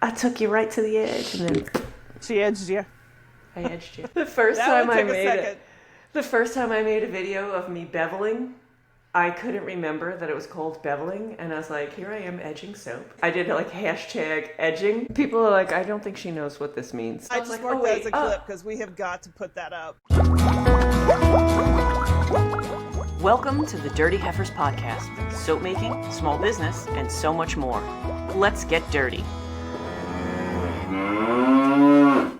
I took you right to the edge, and then She edged you. I edged you. The first time I made a video of me beveling, I couldn't remember that it was called beveling, and I was like, here I am edging soap. I did like hashtag edging. People are like, I don't think she knows what this means. I just marked that as a clip because we have got to put that up. Welcome to the Dirty Heifers podcast. Soap making, small business, and so much more. Let's get dirty.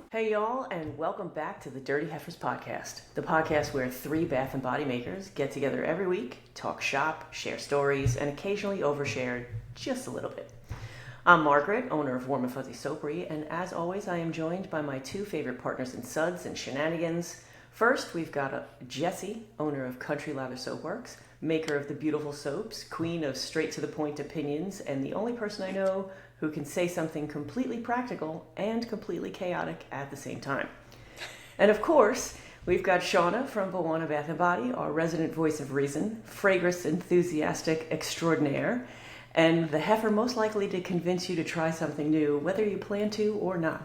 Hey y'all, and welcome back to the Dirty Heifers podcast, the podcast where three bath and body makers get together every week, talk shop, share stories, and occasionally overshare just a little bit. I'm Margaret, owner of Buona Fuzzy Soapery, and as always, I am joined by my two favorite partners in suds and shenanigans. First, we've got Jessie, owner of Lather Soapworks, maker of the beautiful soaps, queen of straight-to-the-point opinions, and the only person I know who can say something completely practical and completely chaotic at the same time. And of course, we've got Shauna from Buona Bath Body, our resident voice of reason, fragrance enthusiastic extraordinaire, and the heifer most likely to convince you to try something new, whether you plan to or not.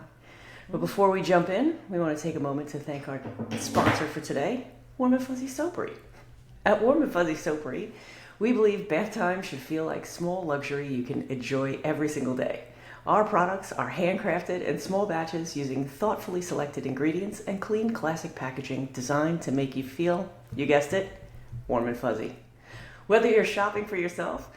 But before we jump in, we want to take a moment to thank our sponsor for today, Buona Fuzzy Soapery. At Buona Fuzzy Soapery, we believe bath time should feel like small luxury you can enjoy every single day. Our products are handcrafted in small batches using thoughtfully selected ingredients and clean classic packaging designed to make you feel, you guessed it, warm and fuzzy. Whether you're shopping for yourself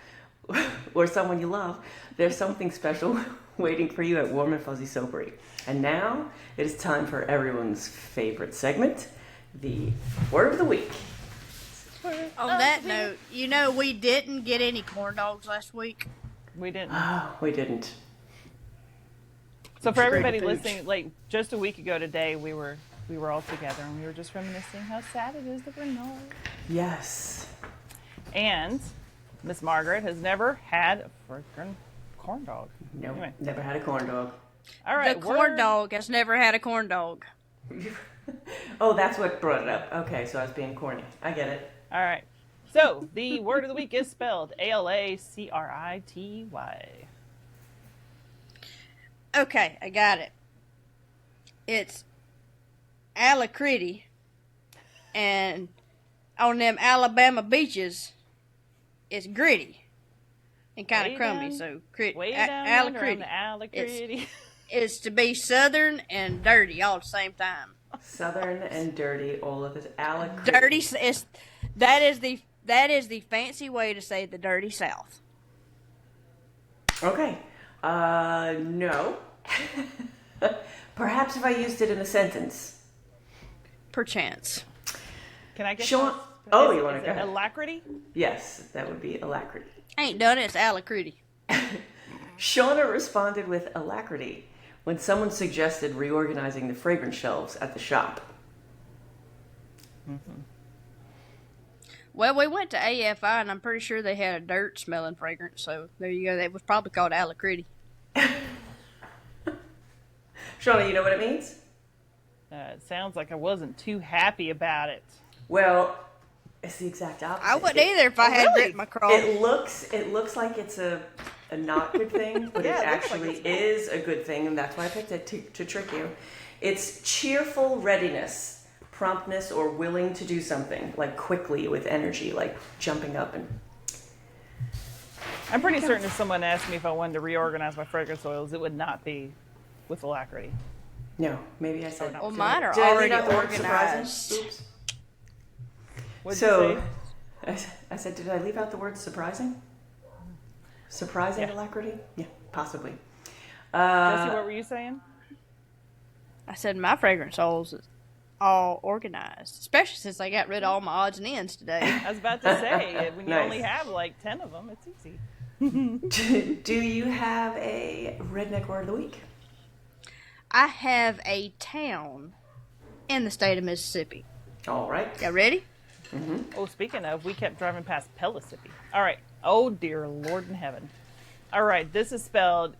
or someone you love, there's something special waiting for you at Buona Fuzzy Soapery. And now it is time for everyone's favorite segment, the Word of the Week. On that note, you know we didn't get any corn dogs last week. We didn't. We didn't. So for everybody listening, like just a week ago today, we were all together and we were just reminiscing how sad it is that we're not. Yes. And Miss Margaret has never had a freaking corn dog. No, Anyway. never had a corn dog. All right, The corn dog has never had a corn dog. Oh, that's what brought it up. Okay, so I was being corny. I get it. All right. So the word of the week is spelled Alacrity. Okay, I got it. It's Alacrity, and on them Alabama beaches, it's gritty and kind of crummy. So Way down under on Alacrity. the Alacrity. It's to be southern and dirty all at the same time. Southern and dirty, all of this. Alacrity. Dirty is that is the fancy way to say the dirty South. Okay. No. Perhaps if I used it in a sentence. Perchance. Can I get Sean? this? Oh, you want to go ahead? Alacrity? Yes, that would be Alacrity. I ain't done it. It's Alacrity. Shauna responded with Alacrity when someone suggested reorganizing the fragrance shelves at the shop. Mm-hmm. Well, we went to AFI, and I'm pretty sure they had a dirt-smelling fragrance, so there you go. That was probably called Alacrity. Shauna, you know what it means? It sounds like I wasn't too happy about it. Well, it's the exact opposite. I wouldn't either if I had grit my craw. It looks like it's a not good thing, but Yeah, it it looks actually like is a good thing, and that's why I picked it to trick you. It's cheerful readiness, promptness, or willing to do something, like quickly with energy, like jumping up and... I'm pretty certain if someone asked me if I wanted to reorganize my fragrance oils, it would not be with Alacrity. No, maybe I said... Well, mine are Did I already leave out the word organized. surprising? Oops. What'd So, you say? I said, did I leave out the word surprising? Surprising Yeah. Alacrity? Yeah, possibly. Jessie, what were you saying? I said my fragrance oils is all organized, especially since I got rid of all my odds and ends today. I was about to say, when you Nice. only have like 10 of them, it's easy. Do you have a redneck word of the week? I have a town in the state of Mississippi. All right. Y'all ready? Oh, speaking of, we kept driving past Pellissippi. All right. Oh, dear Lord in heaven. All right. This is spelled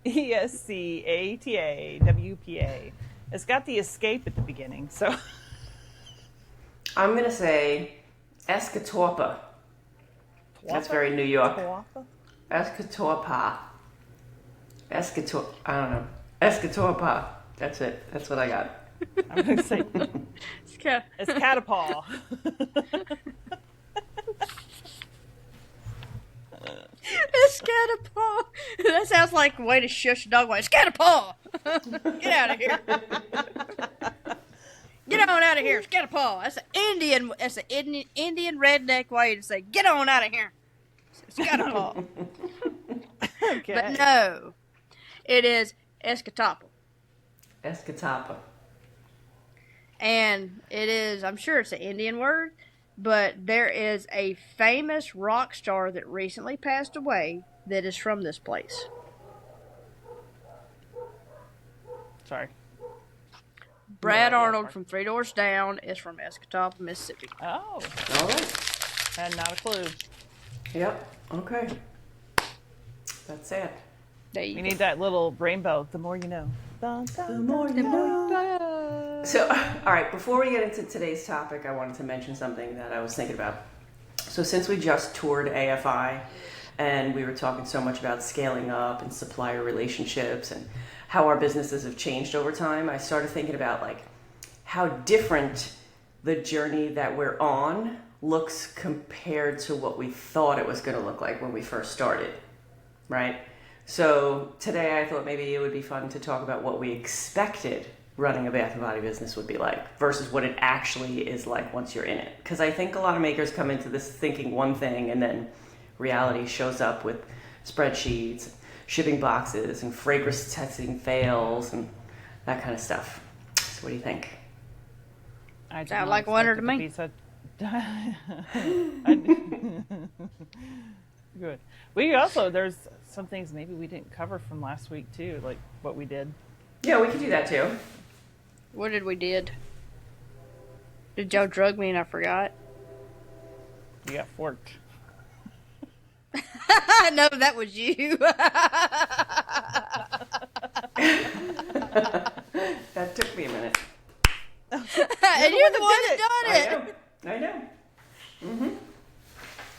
Eskatawpa. It's got the escape at the beginning, so... I'm going to say Eskatawpa. That's very New York. Eskatawpa. I don't know. Eskatawpa. That's it. That's what I got. I'm going to say Eskatawpa. Eskatawpa. That sounds like a way to shush a dog. Eskatawpa. Get out of here. Get on out of here, Eskatawpa. That's an Indian redneck way to say, get on out of here. Eskatawpa. Okay. But no, it is Eskatawpa. Eskatawpa. And it is, I'm sure it's an Indian word, but there is a famous rock star that recently passed away that is from this place. Sorry. Brad Arnold from Three Doors Down is from Eskatawpa, Mississippi. Oh. All right. Had not a clue. Yep. Okay. That's it. We need that little rainbow. The more you know. Dun, dun, The more you know. So, all right, before we get into today's topic, I wanted to mention something that I was thinking about. So since we just toured AFI and we were talking so much about scaling up and supplier relationships and how our businesses have changed over time, I started thinking about like how different the journey that we're on looks compared to what we thought it was going to look like when we first started, right? So today I thought maybe it would be fun to talk about what we expected running a bath and body business would be like versus what it actually is like once you're in it. Because I think a lot of makers come into this thinking one thing and then reality shows up with spreadsheets, shipping boxes, and fragrance testing fails and that kind of stuff. So what do you think? I Sound like wonder to me. Good. We also, there's some things maybe we didn't cover from last week too, like what we did. Yeah, we could do that too. What did we did? Did y'all drug me and I forgot? You got forked. No, that was you. That took me a minute. And you're the one that done it. I know. Mm-hmm.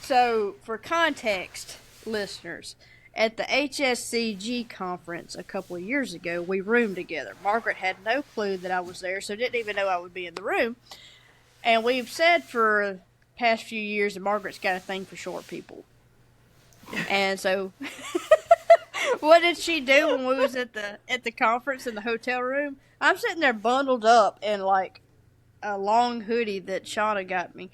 So, for context, listeners, at the HSCG conference a couple of years ago, we roomed together. Margaret had no clue that I was there, so didn't even know I would be in the room. And we've said for the past few years that Margaret's got a thing for short people. And so, what did she do when we was at the conference in the hotel room? I'm sitting there bundled up in like a long hoodie that Shauna got me.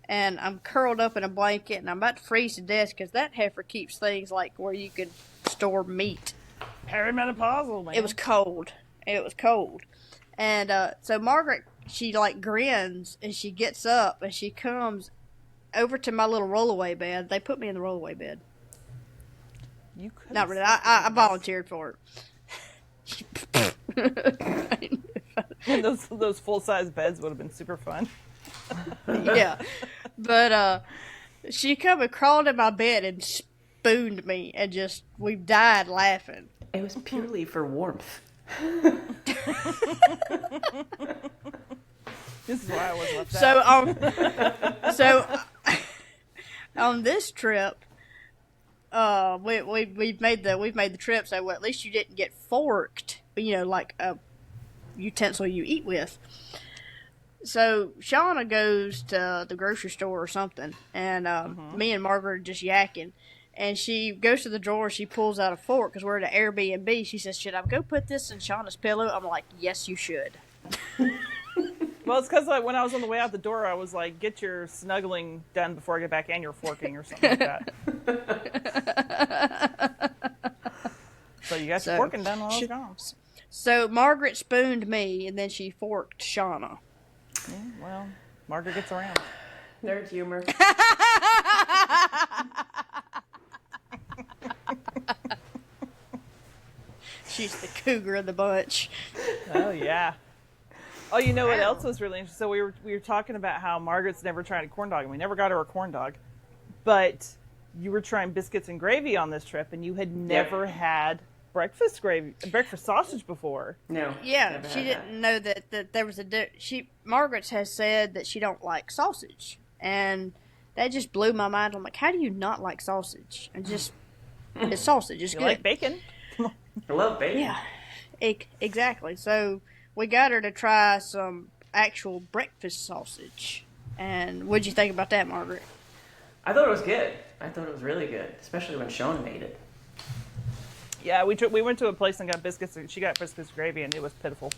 And I'm curled up in a blanket, and I'm about to freeze to death because that heifer keeps things like where you could store meat. Perimenopausal, man. It was cold. And so Margaret, she like grins, and she gets up, and she comes over to my little rollaway bed. They put me in the rollaway bed. You could. Not really. I volunteered for it. those full-size beds would have been super fun. Yeah, but she come and crawled in my bed and spooned me, and we died laughing. It was purely for warmth. This is why I was left out. So on this trip, we've made the trip so well, at least you didn't get forked, like a utensil you eat with. So Shauna goes to the grocery store or something, and me and Margaret are just yakking. And she goes to the drawer, she pulls out a fork because we're at an Airbnb. She says, "Should I go put this in Shauna's pillow?" I'm like, "Yes, you should." Well, it's because like when I was on the way out the door, I was like, "Get your snuggling done before I get back, and your forking or something like that." So you got your forking done while I was gone. So Margaret spooned me, and then she forked Shauna. Yeah, well, Margaret gets around. Nerd humor. She's the cougar of the bunch. Oh yeah. Oh, you know what else was really interesting? So we were talking about how Margaret's never tried a corn dog, and we never got her a corn dog. But you were trying biscuits and gravy on this trip, and you had never had breakfast sausage before. No. Yeah, she didn't know that there was Margaret has said that she don't like sausage, and that just blew my mind. I'm like, how do you not like sausage? And just it's sausage. It's You good. like bacon? I love bacon. Yeah, exactly. So we got her to try some actual breakfast sausage. And what'd you think about that, Margaret? I thought it was good. I thought it was really good, especially when Shauna made it. Yeah, we went to a place and got biscuits. And she got biscuits gravy, and it was pitiful.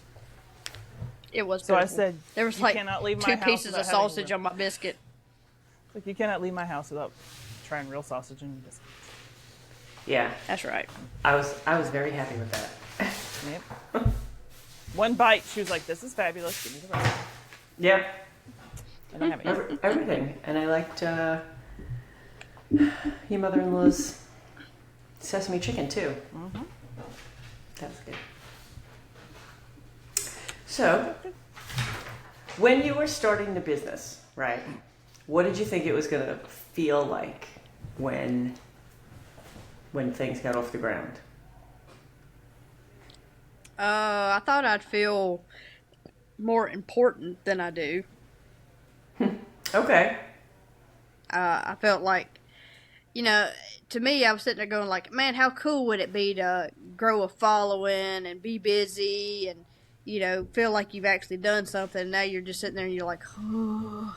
It was So pitiful. I said, there was you like cannot leave my 2 house pieces without of having sausage on my biscuit. Like, you cannot leave my house without trying real sausage and biscuits. Yeah, That's right. I was very happy with that. Yep. One bite, she was like, "This is fabulous. Give me the rest." Yeah, I don't have it. everything, and I liked your mother-in-law's sesame chicken too. Mm-hmm. That was good. So, when you were starting the business, right? What did you think it was going to feel like when things got off the ground? I thought I'd feel more important than I do. Okay. I felt like, to me, I was sitting there going like, man, how cool would it be to grow a following and be busy and, feel like you've actually done something. Now you're just sitting there and you're like, oh.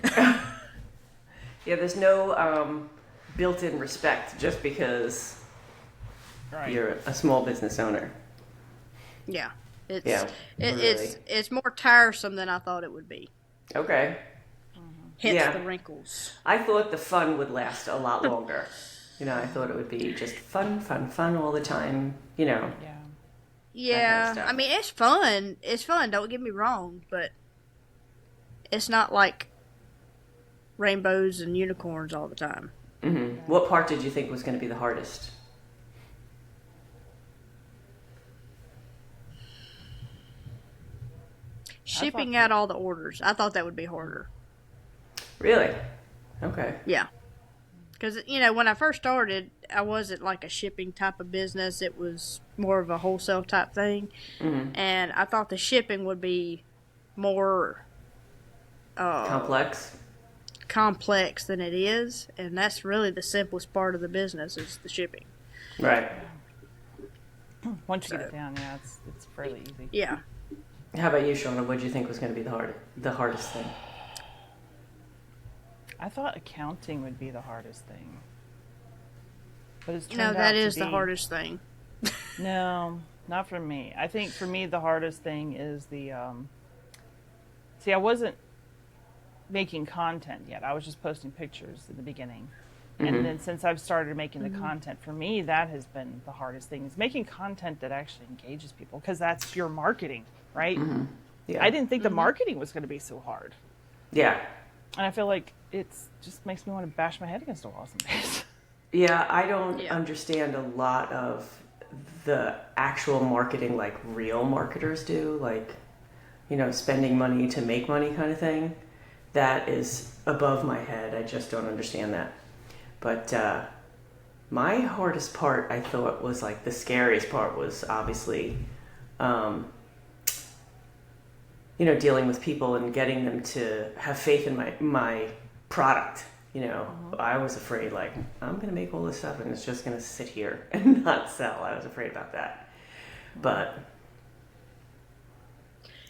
Yeah, there's no built-in respect just because you're a small business owner. Yeah. Really. It's more tiresome than I thought it would be. Okay. Hence the wrinkles. I thought the fun would last a lot longer. I thought it would be just fun all the time, Yeah. Yeah, kind of stuff. I mean, it's fun. It's fun, don't get me wrong, but it's not like rainbows and unicorns all the time. Mm-hmm. What part did you think was going to be the hardest? Shipping out all the orders. I thought that would be harder. Really? Okay. Yeah. Because, when I first started, I wasn't like a shipping type of business. It was more of a wholesale type thing. Mm-hmm. And I thought the shipping would be more complex than it is. And that's really the simplest part of the business is the shipping. Right. Once you get it down, yeah, it's fairly easy. Yeah. How about you, Shauna? What did you think was going to be the hardest thing? I thought accounting would be the hardest thing. But it's turned out that to is be... the hardest thing. No, not for me. I think for me the hardest thing is the see, I wasn't making content yet. I was just posting pictures in the beginning. Mm-hmm. And then since I've started making the content, for me that has been the hardest thing, is making content that actually engages people, because that's your marketing, right? Mm-hmm. Yeah. I didn't think the marketing was going to be so hard. Yeah. And I feel like it's just makes me want to bash my head against a wall some days. Yeah, I don't understand a lot of the actual marketing like real marketers do, like, spending money to make money kind of thing. That is above my head. I just don't understand that. But my hardest part, I thought, was like the scariest part was obviously, dealing with people and getting them to have faith in my product. I was afraid, like, I'm going to make all this stuff and it's just going to sit here and not sell. I was afraid about that. But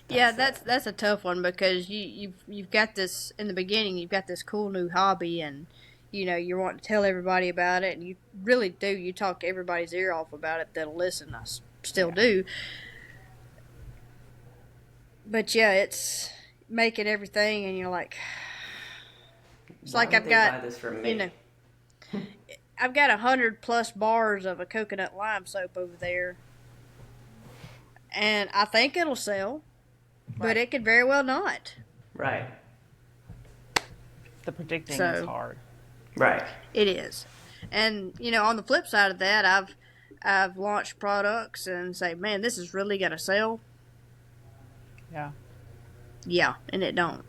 that's a tough one, because you've got this in the beginning. You've got this cool new hobby, and you want to tell everybody about it, and you really do. You talk everybody's ear off about it that'll listen. I still do. But yeah, it's making everything, and you're like, it's like I've got, buy this from me? I've got 100+ bars of a coconut lime soap over there, and I think it'll sell, but it could very well not. Right. The predicting is hard. Right. It is. And, on the flip side of that, I've launched products and say, man, this is really going to sell. Yeah. Yeah, and it don't.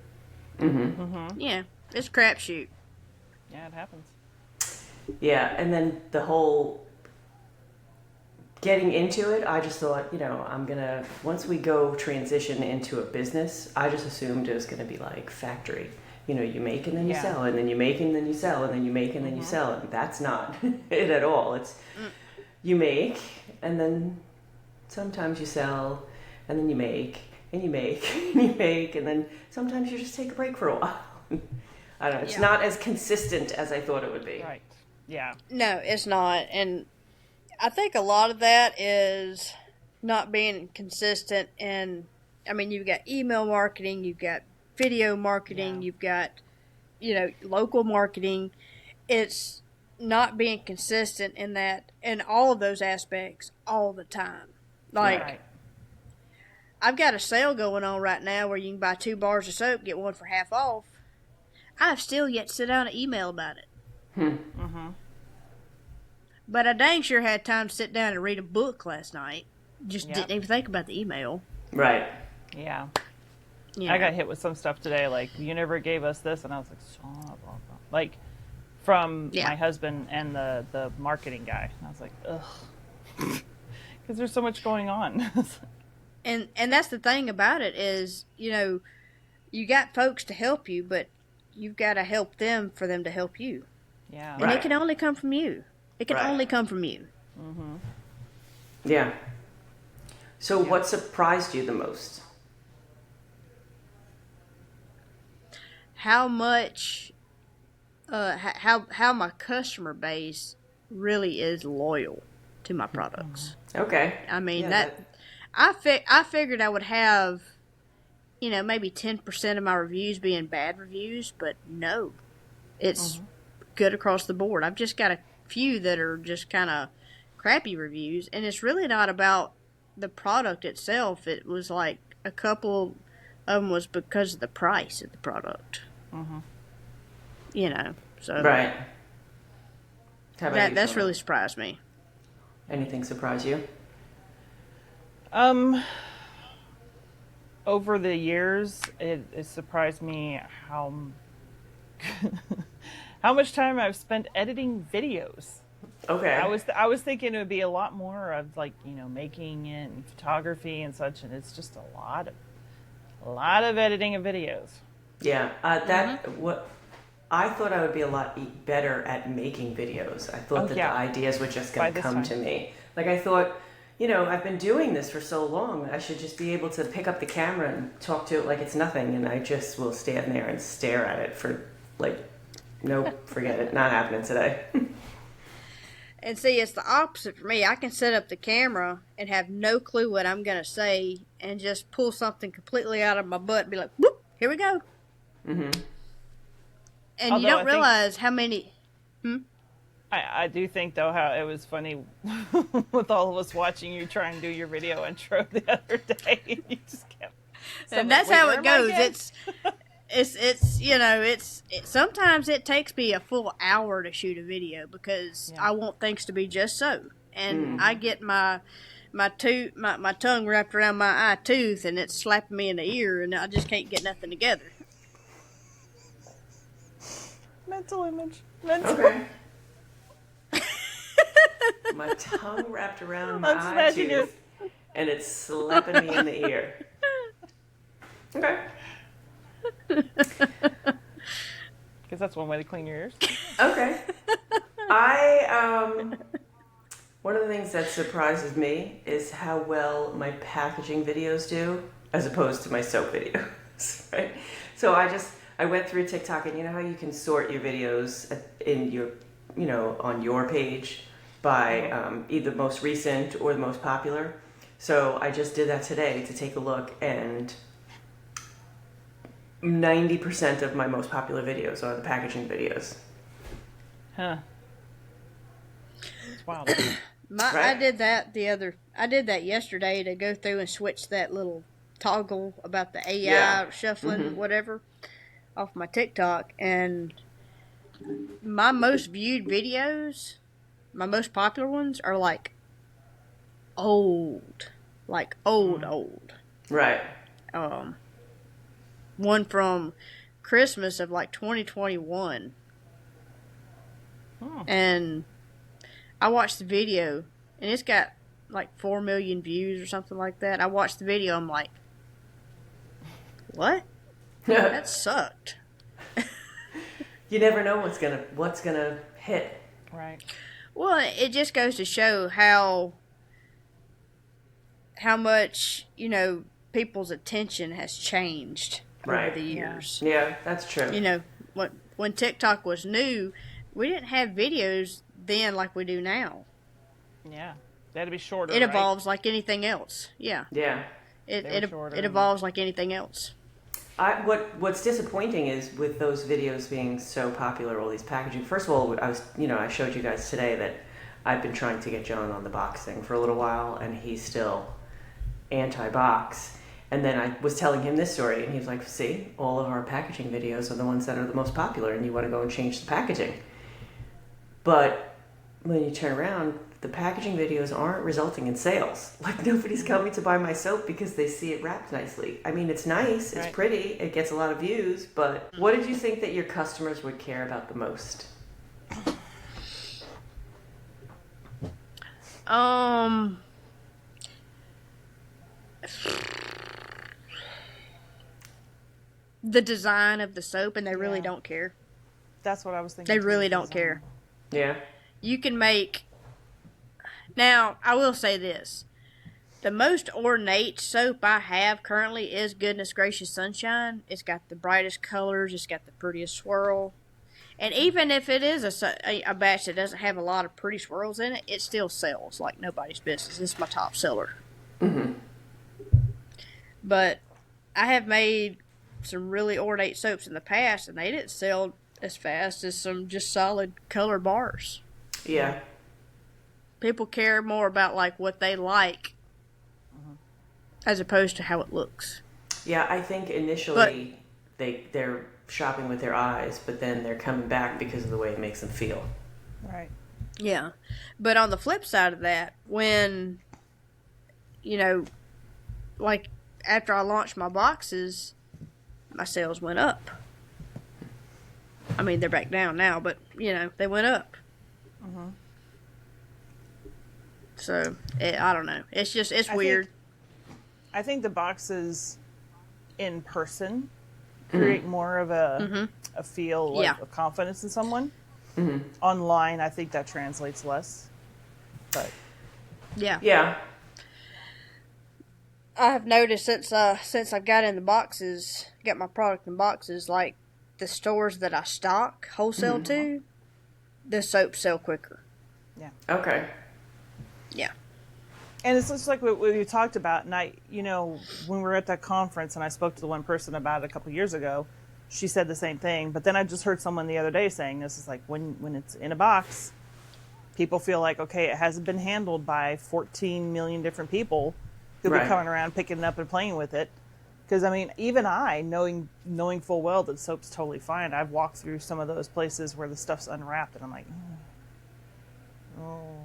Mm-hmm. Mm-hmm. Yeah, it's a crapshoot. Yeah, it happens. Yeah, and then the whole getting into it, I just thought, once we go transition into a business, I just assumed it was going to be like factory. You make and then you sell, and then you make and then you sell, and then you make and then you sell, and that's not it at all. It's you make, and then sometimes you sell, and then you make, and you make, and you make, and then sometimes you just take a break for a while. I don't know. It's not as consistent as I thought it would be. Right. Yeah. No, it's not. And I think a lot of that is not being consistent. And I mean, you've got email marketing, you've got video marketing, you've got, local marketing. It's not being consistent in all of those aspects all the time. Like, I've got a sale going on right now where you can buy 2 bars of soap, get one for half off. I've still yet to sit down and email about it. Mm-hmm. But I dang sure had time to sit down and read a book last night. Just didn't even think about the email. Right. Yeah. Yeah. I got hit with some stuff today, like, you never gave us this, and I was like, blah, blah, blah. Like, from my husband and the marketing guy. And I was like, ugh. Because there's so much going on. And that's the thing about it is, you got folks to help you, but you've got to help them for them to help you. Yeah. And it can only come from you. It can only come from you. Mm-hmm. Yeah. So what surprised you the most? How much, how my customer base really is loyal to my products. Okay. I mean, I figured I would have, maybe 10% of my reviews being bad reviews, but no, it's good across the board. I've just got a few that are just kind of crappy reviews, and it's really not about the product itself. It was like a couple of them was because of the price of the product. So right. How about you, that's Shauna? really surprised me. Anything surprise you? Over the years, it surprised me how how much time I've spent editing videos. Okay. I was thinking it would be a lot more of, like, making it and photography and such, and it's just a lot of editing of videos. Yeah, what I thought I would be a lot better at making videos. I thought the ideas were just going to come to me. Like, I thought, I've been doing this for so long. I should just be able to pick up the camera and talk to it like it's nothing, and I just will stand there and stare at it for, nope, forget it, not happening today. And see, it's the opposite for me. I can set up the camera and have no clue what I'm going to say and just pull something completely out of my butt and be like, whoop, here we go. Mm-hmm. And you don't realize how many... I do think, though, how it was funny with all of us watching you try and do your video intro the other day. You just kept... And that's how it goes. It's sometimes it takes me a full hour to shoot a video because I want things to be just so. And I get my tongue wrapped around my eye tooth and it's slapping me in the ear and I just can't get nothing together. Mental image. Okay. My tongue wrapped around my eye tooth and it's slapping me in the ear. Okay. Because that's one way to clean your ears. Okay. One of the things that surprises me is how well my packaging videos do as opposed to my soap videos, right? So I went through TikTok, and you know how you can sort your videos in your, on your page by either most recent or the most popular. So I just did that today to take a look, and 90% of my most popular videos are the packaging videos. Huh. It's wild. I did that yesterday to go through and switch that little toggle about the AI shuffling whatever off my TikTok, and my most viewed videos, my most popular ones are old. Right. One from Christmas of 2021. And I watched the video and it's got 4 million views or something like that. I watched the video, I'm like, what? That sucked. You never know what's gonna hit. Right. Well, it just goes to show how much, people's attention has changed over Right. the years. Yeah, that's true. When TikTok was new, we didn't have videos then like we do now. Yeah. They had to be shorter, It right? evolves like anything else. Yeah. Yeah. It evolves like anything else. What's disappointing is with those videos being so popular, all these packaging. First of all, I showed you guys today that I've been trying to get John on the box thing for a little while, and he's still anti-box. And then I was telling him this story, and he was like, "See, all of our packaging videos are the ones that are the most popular, and you want to go and change the packaging." But when you turn around, the packaging videos aren't resulting in sales. Like, nobody's coming to buy my soap because they see it wrapped nicely. I mean, it's nice, it's pretty, it gets a lot of views, but what did you think that your customers would care about the most? The design of the soap, and they really don't care. That's what I was thinking. They really don't care. Yeah. You can make... Now, I will say this. The most ornate soap I have currently is Goodness Gracious Sunshine. It's got the brightest colors. It's got the prettiest swirl. And even if it is a batch that doesn't have a lot of pretty swirls in it, it still sells like nobody's business. It's my top seller. Mm-hmm. But I have made some really ornate soaps in the past, and they didn't sell as fast as some just solid color bars. Yeah. People care more about like what they like as opposed to how it looks. Yeah, I think initially they're shopping with their eyes, but then they're coming back because of the way it makes them feel. Right. Yeah. But on the flip side of that, when, like after I launched my boxes, my sales went up. I mean, they're back down now, but, they went up. Mm-hmm. So, I don't know. It's just, it's weird. I think the boxes in person create more of a feel of confidence in someone. Mm-hmm. Online, I think that translates less. But yeah. I have noticed since I've got in the boxes, got my product in boxes, like the stores that I stock wholesale to, the soaps sell quicker. Yeah. Okay. Yeah. And it's just like what you talked about. And when we were at that conference and I spoke to the one person about it a couple of years ago, she said the same thing. But then I just heard someone the other day saying this is like when it's in a box, people feel like, okay, it hasn't been handled by 14 million different people who'll be coming around picking it up and playing with it. Because, even I, knowing full well that soap's totally fine, I've walked through some of those places where the stuff's unwrapped and I'm like, oh.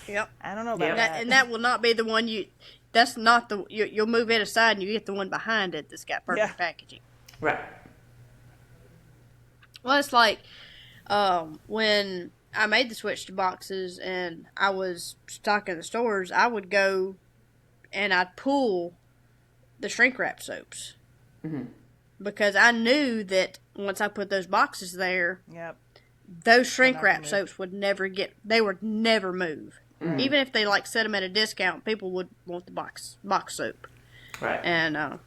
Yep. I don't know about that. And that will not be the one that's not you'll move it aside and you get the one behind it that's got perfect packaging. Right. Well, it's like when I made the switch to boxes and I was stocking the stores, I would go and I'd pull the shrink wrap soaps. Mm-hmm. Because I knew that once I put those boxes there, those shrink wrap soaps would never move. Mm-hmm. Even if they set them at a discount, people would want the box soap. Right. And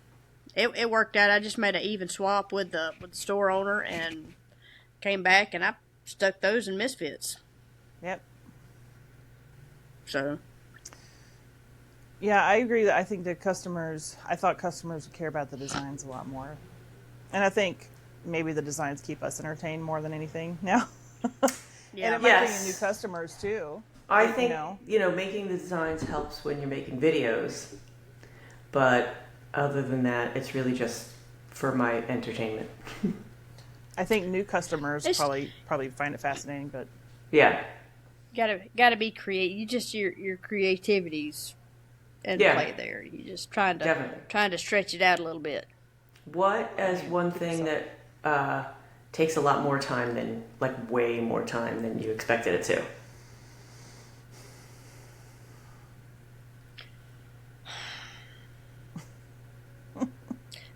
it worked out. I just made an even swap with the store owner and came back and I stuck those in Misfits. Yep. So. Yeah, I agree that I thought customers would care about the designs a lot more. And I think maybe the designs keep us entertained more than anything now. Yeah. And it might bring in new customers too. I think, making the designs helps when you're making videos. But other than that, it's really just for my entertainment. I think new customers probably find it fascinating, but yeah. Gotta be creative. Your creativity's in play there. You just trying to stretch it out a little bit. What is one thing that takes a lot more time than, way more time than you expected it to?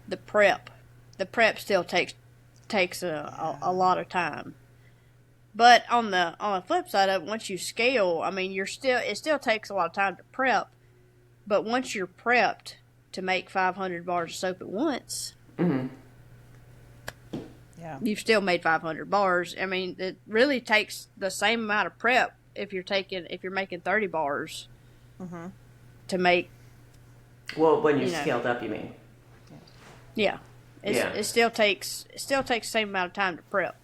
The prep still takes a lot of time. But on the flip side of it, once you scale, I mean, it still takes a lot of time to prep. But once you're prepped to make 500 bars of soap at once, Yeah. you've still made 500 bars. I mean, it really takes the same amount of prep if you're making 30 bars to make. Well, when you're scaled up, you mean? Yeah. It still takes the same amount of time to prep.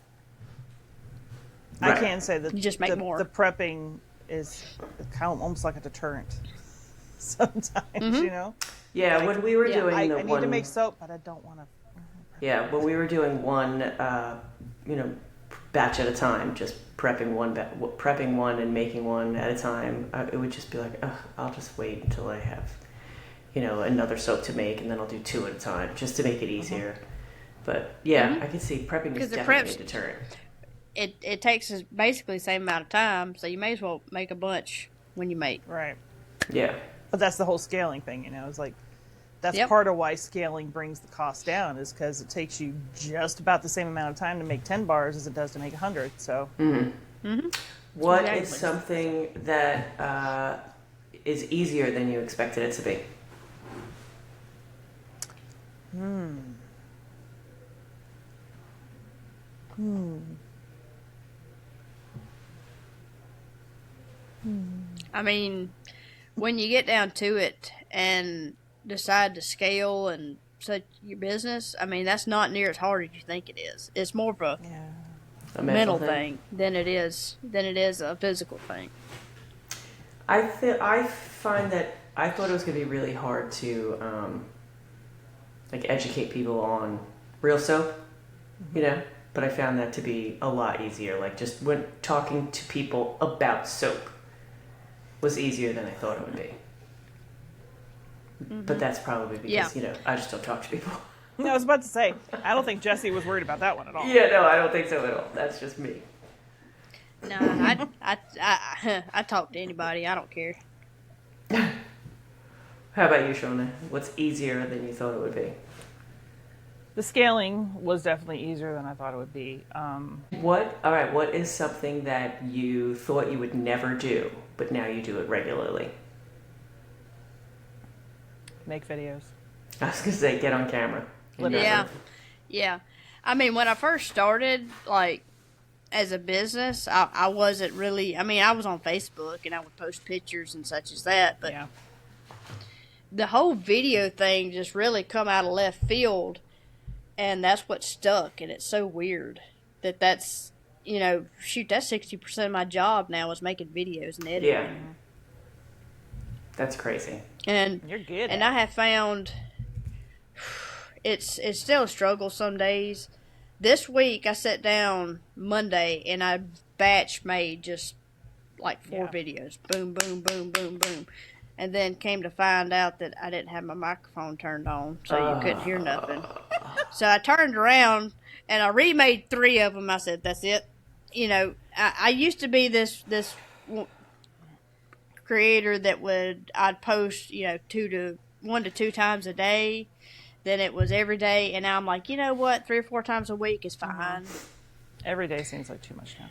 I Right. can say that You just make more. The prepping is kind of almost like a deterrent. Sometimes, you know. Yeah, when we were doing I the need one, to make soap, but I don't want to. yeah, when we were doing one, batch at a time, just prepping one and making one at a time, it would just be like, I'll just wait until I have, another soap to make, and then I'll do 2 at a time, just to make it easier. But yeah, I can see prepping is definitely a deterrent. It takes basically the same amount of time, so you may as well make a bunch when you make. Right. Yeah. But that's the whole scaling thing, It's like that's part of why scaling brings the cost down, is because it takes you just about the same amount of time to make 10 bars as it does to make 100. So. What is something that is easier than you expected it to be? I mean, when you get down to it and decide to scale and set your business, I mean, that's not near as hard as you think it is. It's more of a mental thing than it is a physical thing. I find that I thought it was going to be really hard to educate people on real soap, but I found that to be a lot easier. Like, just when talking to people about soap was easier than I thought it would be. But that's probably because, I just don't talk to people. No, I was about to say, I don't think Jessie was worried about that one at all. Yeah, no, I don't think so at all. That's just me. No, I talk to anybody. I don't care. How about you, Shauna? What's easier than you thought it would be? The scaling was definitely easier than I thought it would be. What is something that you thought you would never do, but now you do it regularly? Make videos. I was going to say, get on camera. Yeah. I mean, when I first started, like, as a business, I wasn't really, I mean, I was on Facebook and I would post pictures and such as that, but the whole video thing just really come out of left field, and that's what stuck, and it's so weird that's, that's 60% of my job now is making videos and editing. Yeah. That's crazy. And you're good. And I have found it's still a struggle some days. This week I sat down Monday and I batch made just like 4 videos. Boom, boom, boom, boom, boom. And then came to find out that I didn't have my microphone turned on, so you couldn't hear nothing. So I turned around and I remade 3 of them. I said, that's it. I used to be this creator that I'd post 1 to 2 times a day. Then it was every day, and now I'm like, you know what, 3 or 4 times a week is fine. Every day seems like too much now.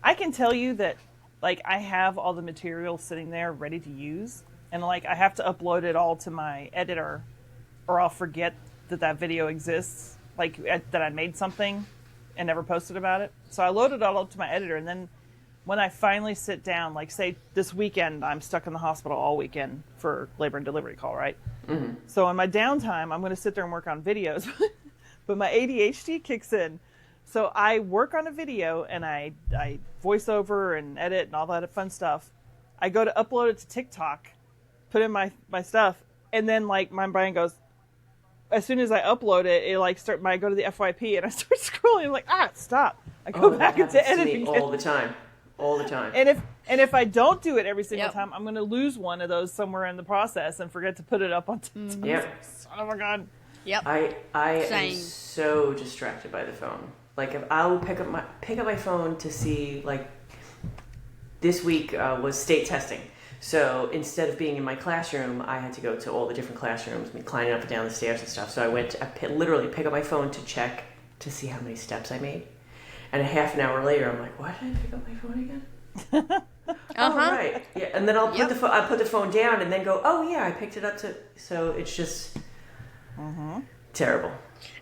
I can tell you that, like, I have all the material sitting there ready to use, and like I have to upload it all to my editor, or I'll forget that video exists, like that I made something and never posted about it. So I load it all up to my editor, and then when I finally sit down, like say this weekend, I'm stuck in the hospital all weekend for labor and delivery call, right? Mm-hmm. So in my downtime, I'm going to sit there and work on videos, but my ADHD kicks in. So I work on a video and I voice over and edit and all that fun stuff. I go to upload it to TikTok, put in my stuff, and then like my brain goes, as soon as I upload it, I go to the FYP and I start scrolling. I'm like, stop. I go back into editing all the time. And if I don't do it every single time, I'm going to lose one of those somewhere in the process and forget to put it up on TikTok. Yep. Oh my god. Yep. I am so distracted by the phone. Like, if I'll pick up my phone to see, like, this week was state testing. So instead of being in my classroom, I had to go to all the different classrooms, climbing up and down the stairs and stuff. So I literally pick up my phone to check to see how many steps I made. And a half an hour later, I'm like, why did I pick up my phone again? Oh, right. Yeah, and then I'll put the phone down and then go, oh yeah, I picked it up to. So it's just terrible.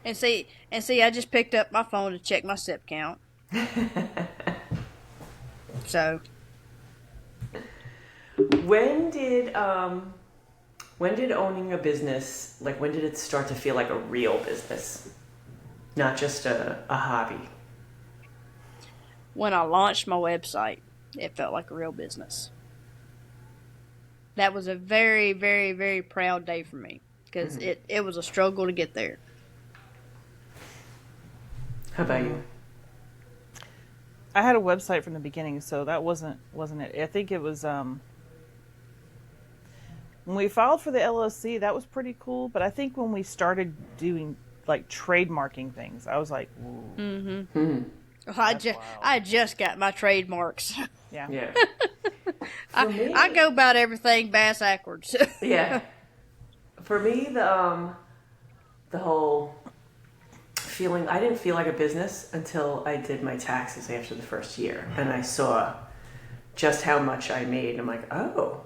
And see, I just picked up my phone to check my step count. So, when did owning a business, like, when did it start to feel like a real business, not just a hobby? when I launched my website, it felt like a real business. That was a very, very, very proud day for me because it was a struggle to get there. How about you? I had a website from the beginning, so that wasn't it. I think it was when we filed for the LLC, that was pretty cool. But I think when we started doing like trademarking things, I was like, "Ooh, I just got my trademarks. Yeah. I go about everything bass backwards. Yeah. For me, the whole feeling, I didn't feel like a business until I did my taxes after the first year, and I saw just how much I made. And I'm like, oh,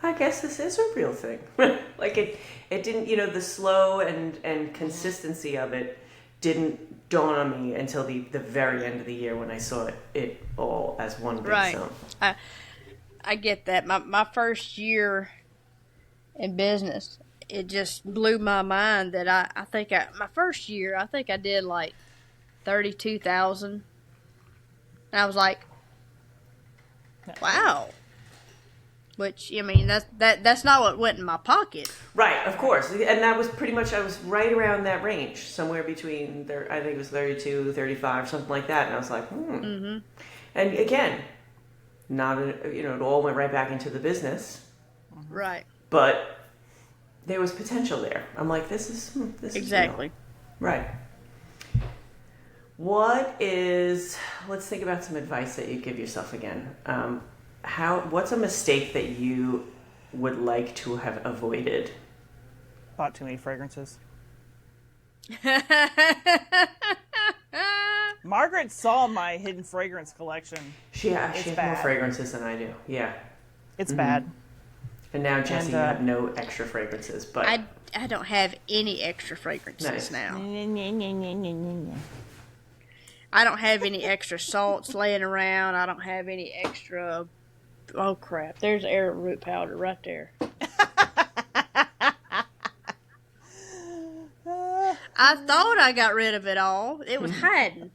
I guess this is a real thing. Like it didn't, the slow and consistency of it didn't dawn on me until the very end of the year when I saw it all as one big sum. I get that. My first year in business, it just blew my mind that I think my first year, I think I did like 32,000. And I was like, wow. Which, I mean, that's not what went in my pocket. Right, of course. And that was pretty much, I was right around that range, somewhere between, I think it was 32, 35, something like that. And I was like, Mm-hmm. And again, it all went right back into the business. Right. But there was potential there. I'm like, this is exactly real. Right. Let's think about some advice that you give yourself again. What's a mistake that you would like to have avoided? bought too many fragrances. Margaret saw my hidden fragrance collection. She has more fragrances than I do. Yeah. It's bad. And now, Jessie, you have no extra fragrances, but I don't have any extra fragrances now. I don't have any extra salts laying around. I don't have any extra. Oh crap! There's arrowroot powder right there. I thought I got rid of it all. It was hiding.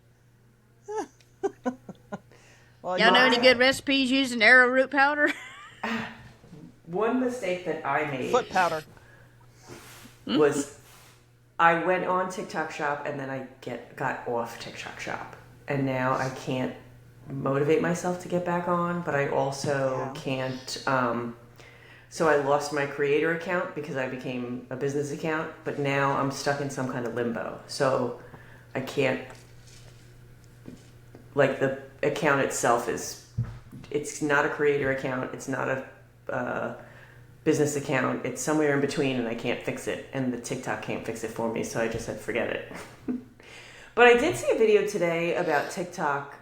Well, y'all know any good recipes using arrowroot powder? One mistake that I made. Foot powder. Was I went on TikTok Shop and then I got off TikTok Shop, and now I can't motivate myself to get back on, but I also can't. So I lost my creator account because I became a business account, but now I'm stuck in some kind of limbo. So I can't. Like the account itself it's not a creator account. It's not a business account. It's somewhere in between, and I can't fix it. And the TikTok can't fix it for me, so I just said forget it. But I did see a video today about TikTok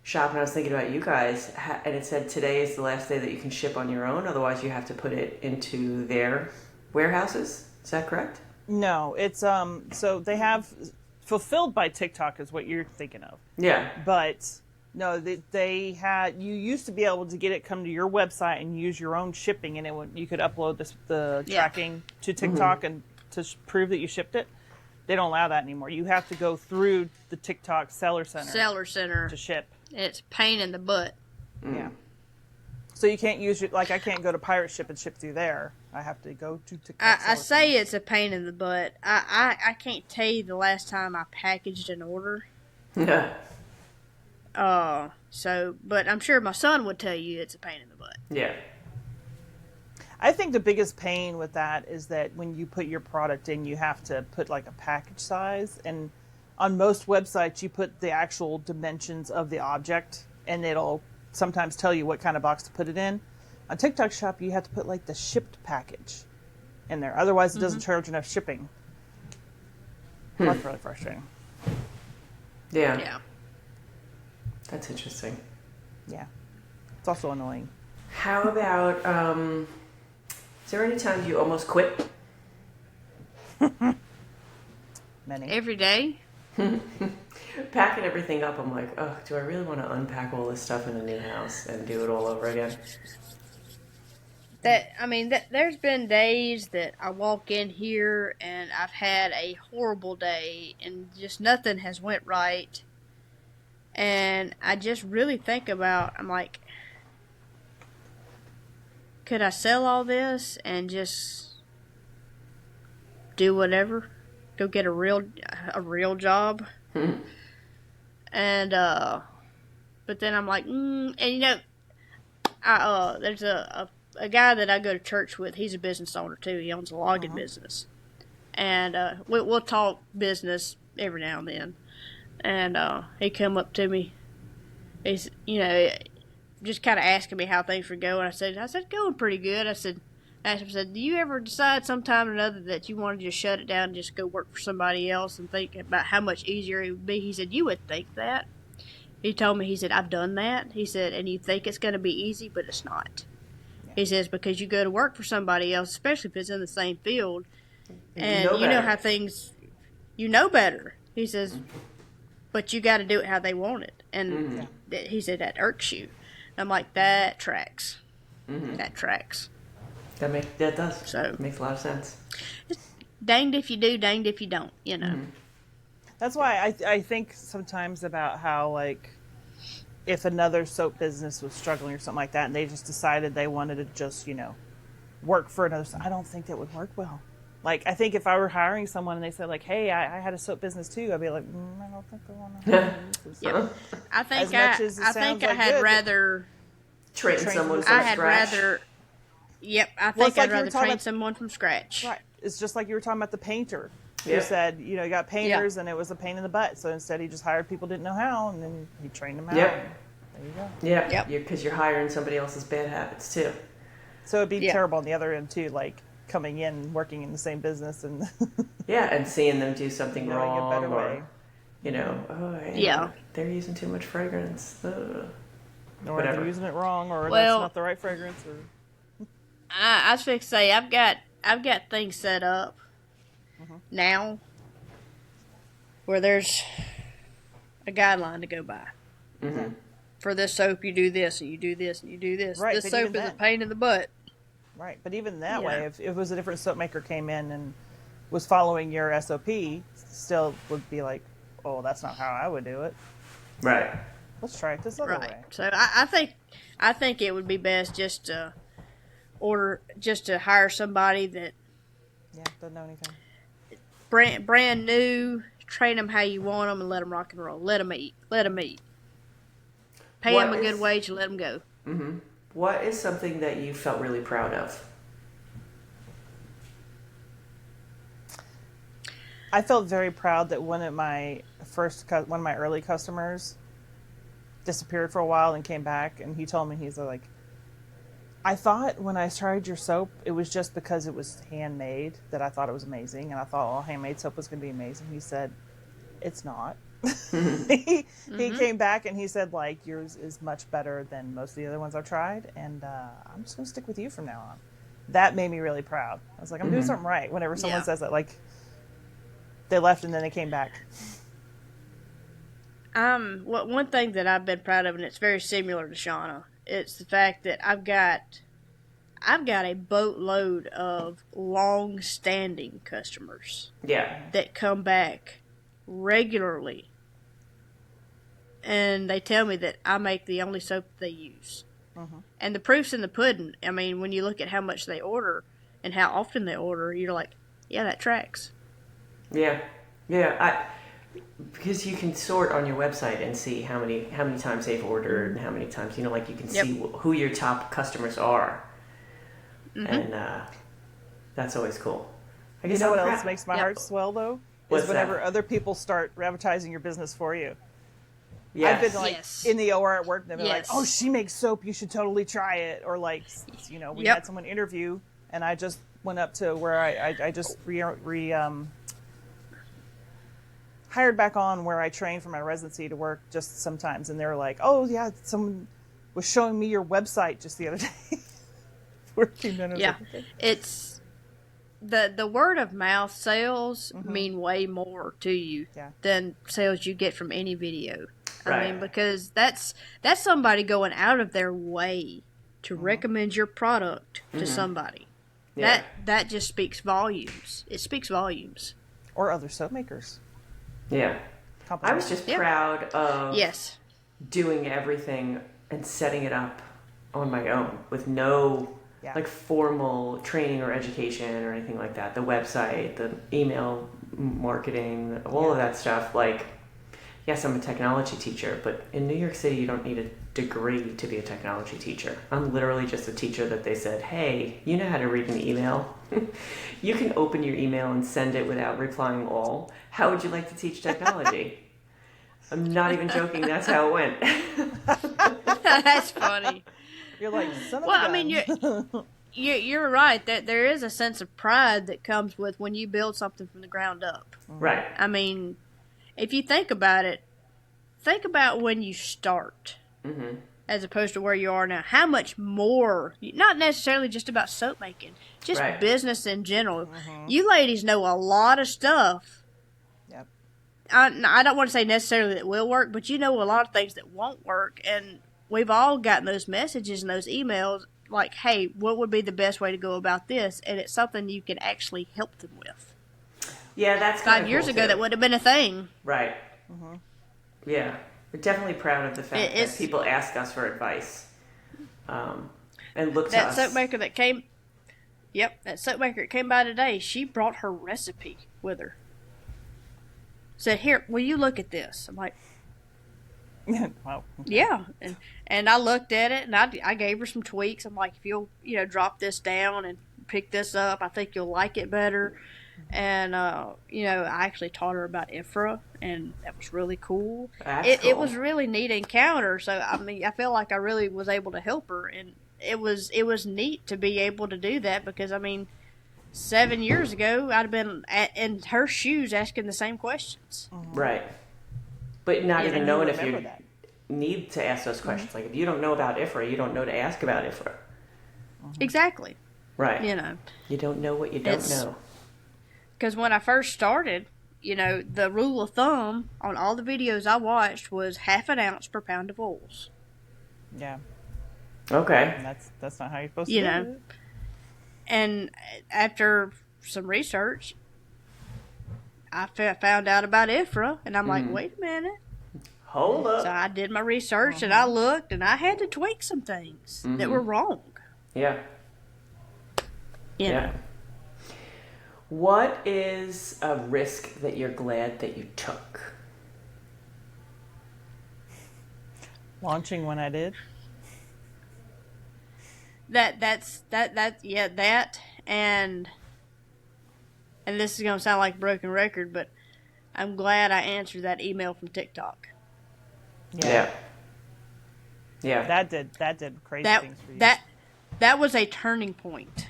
Shop, and I was thinking about you guys, and it said today is the last day that you can ship on your own. Otherwise, you have to put it into their warehouses. Is that correct? No, it's so they have fulfilled by TikTok is what you're thinking of. Yeah. But no, they had, you used to be able to get it come to your website and use your own shipping, and you could upload the tracking to TikTok and to prove that you shipped it. They don't allow that anymore. You have to go through the TikTok Seller Center to ship. It's a pain in the butt. Yeah. So you can't use it, like I can't go to Pirate Ship and ship through there. I have to go to TikTok. I say it's a pain in the butt. I can't tell you the last time I packaged an order. Yeah. But I'm sure my son would tell you it's a pain in the butt. Yeah. I think the biggest pain with that is that when you put your product in, you have to put like a package size. And on most websites, you put the actual dimensions of the object, and it'll sometimes tell you what kind of box to put it in. On TikTok Shop, you have to put like the shipped package in there. Otherwise, it doesn't charge enough shipping. That's really frustrating. Yeah. Yeah. That's interesting. Yeah. It's also annoying. How about, is there any times you almost quit? Many. Every day. Packing everything up, I'm like, oh, do I really want to unpack all this stuff in a new house and do it all over again? There's been days that I walk in here and I've had a horrible day and just nothing has went right. And I just really think about, I'm like, could I sell all this and just do whatever? Go get a real job? And, but then I'm like, and you know, there's a guy that I go to church with. He's a business owner too. He owns a logging business, and we'll talk business every now and then. And he come up to me. He's just kind of asking me how things were going. I said going pretty good. I asked him, do you ever decide sometime or another that you want to just shut it down and just go work for somebody else and think about how much easier it would be? He said, you would think that. He told me, he said, I've done that. He said, and you think it's going to be easy, but it's not. Yeah. He says, because you go to work for somebody else, especially if it's in the same field, and you know how things, you know better. He says, but you got to do it how they want it. And he said, that irks you. And I'm like, that tracks. That tracks. That does. So it makes a lot of sense. Danged if you do, danged if you don't, you know. That's why I think sometimes about how, like, if another soap business was struggling or something like that and they just decided they wanted to just, work for another, I don't think that would work well. Like, I think if I were hiring someone and they said, like, hey, I had a soap business too, I'd be like, I don't think I want to hire you. Yep. I think I had rather train someone from scratch. I'd rather train someone from scratch. Right. It's just like you were talking about the painter. You said, you got painters and it was a pain in the butt. So instead he just hired people who didn't know how and then he trained them out. Yep. There you go. Yeah. Yep. Because you're hiring somebody else's bad habits too. So it'd be terrible on the other end too, like coming in, working in the same business and and seeing them do something wrong a better way. They're using too much fragrance. Or they're using it wrong, or that's not the right fragrance. Or I was fixing to say I've got things set up now where there's a guideline to go by. For this soap, you do this, and you do this, and you do this. Right, this soap is a pain in the butt. Right, but even that way, if it was a different soap maker came in and was following your SOP, still would be like, oh, that's not how I would do it. Right. Let's try it this other way. So I think it would be best just to hire somebody that doesn't know anything. Brand new, train them how you want them, and let them rock and roll. Let them eat. Pay them a good wage and let them go. What is something that you felt really proud of? I felt very proud that one of my early customers disappeared for a while and came back, and he told me, he's like, I thought when I tried your soap, it was just because it was handmade that I thought it was amazing, and I thought all handmade soap was going to be amazing. He said, it's not. He came back and he said, like, yours is much better than most of the other ones I've tried, and I'm just going to stick with you from now on. That made me really proud. I was like, I'm doing something right whenever someone says that. Like, they left and then they came back. One thing that I've been proud of, and it's very similar to Shauna, it's the fact that I've got a boatload of long-standing customers. That come back regularly, and they tell me that I make the only soap they use. And the proof's in the pudding. I mean, when you look at how much they order and how often they order, you're like, yeah, that tracks. Because you can sort on your website and see how many times they've ordered and how many times, you can see who your top customers are. And that's always cool. I guess what else makes my heart swell, though? What's is whenever that? other people start advertising your business for you. Yes. I've been in the OR at work, and they've been like, oh, she makes soap, you should totally try it. Or like, we had someone interview, and I just went up to where I just hired back on where I trained for my residency to work just sometimes, and they were like, "Oh yeah, someone was showing me your website just the other day." 14 minutes. Yeah, it's the word of mouth sales mean way more to you than sales you get from any video. Right. I mean, because that's somebody going out of their way to recommend your product to somebody. Yeah. That just speaks volumes. It speaks volumes. Or other soap makers. Yeah. I was just proud of doing everything and setting it up on my own with no like formal training or education or anything like that. The website, the email marketing, all of that stuff. Like, yes, I'm a technology teacher, but in New York City, you don't need a degree to be a technology teacher. I'm literally just a teacher that they said, hey, you know how to read an email? You can open your email and send it without replying all. How would you like to teach technology? I'm not even joking. That's how it went. That's funny. You're like, son of a Well, gun. I mean, you're right. That there is a sense of pride that comes with when you build something from the ground up. Right. I mean, if you think about it, think about when you start as opposed to where you are now. How much more, not necessarily just about soap making, just business in general. You ladies know a lot of stuff. Yep. I don't want to say necessarily that will work, but you know a lot of things that won't work. And we've all gotten those messages and those emails like, hey, what would be the best way to go about this? And it's something you can actually help them with. Yeah, that's 5 years ago, that would have been a thing. Right. Yeah. We're definitely proud of the fact that people ask us for advice and look to us. That soap maker that came, that soap maker that came by today, she brought her recipe with her. Said, here, will you look at this? I'm like, wow. Yeah. And I looked at it, and I gave her some tweaks. I'm like, if you'll, drop this down and pick this up, I think you'll like it better. And, I actually taught her about IFRA, and that was really cool. It was really neat encounter. So, I mean, I feel like I really was able to help her. And it was neat to be able to do that because, I mean, 7 years ago, I'd have been in her shoes asking the same questions. Right. But not even knowing if you need to ask those questions. Like, if you don't know about IFRA, you don't know to ask about IFRA. Exactly. Right. You don't know what you don't know. Because when I first started, the rule of thumb on all the videos I watched was 1/2 ounce per pound of oils. Yeah. Okay. And that's not how you're supposed to do it. And after some research, I found out about IFRA, and I'm like, wait a minute. Hold up. So I did my research, and I looked, and I had to tweak some things that were wrong. Yeah. Yeah. What is a risk that you're glad that you took? Launching when I did. That and this is gonna sound like a broken record, but I'm glad I answered that email from TikTok. Yeah. That did crazy things for you. That was a turning point.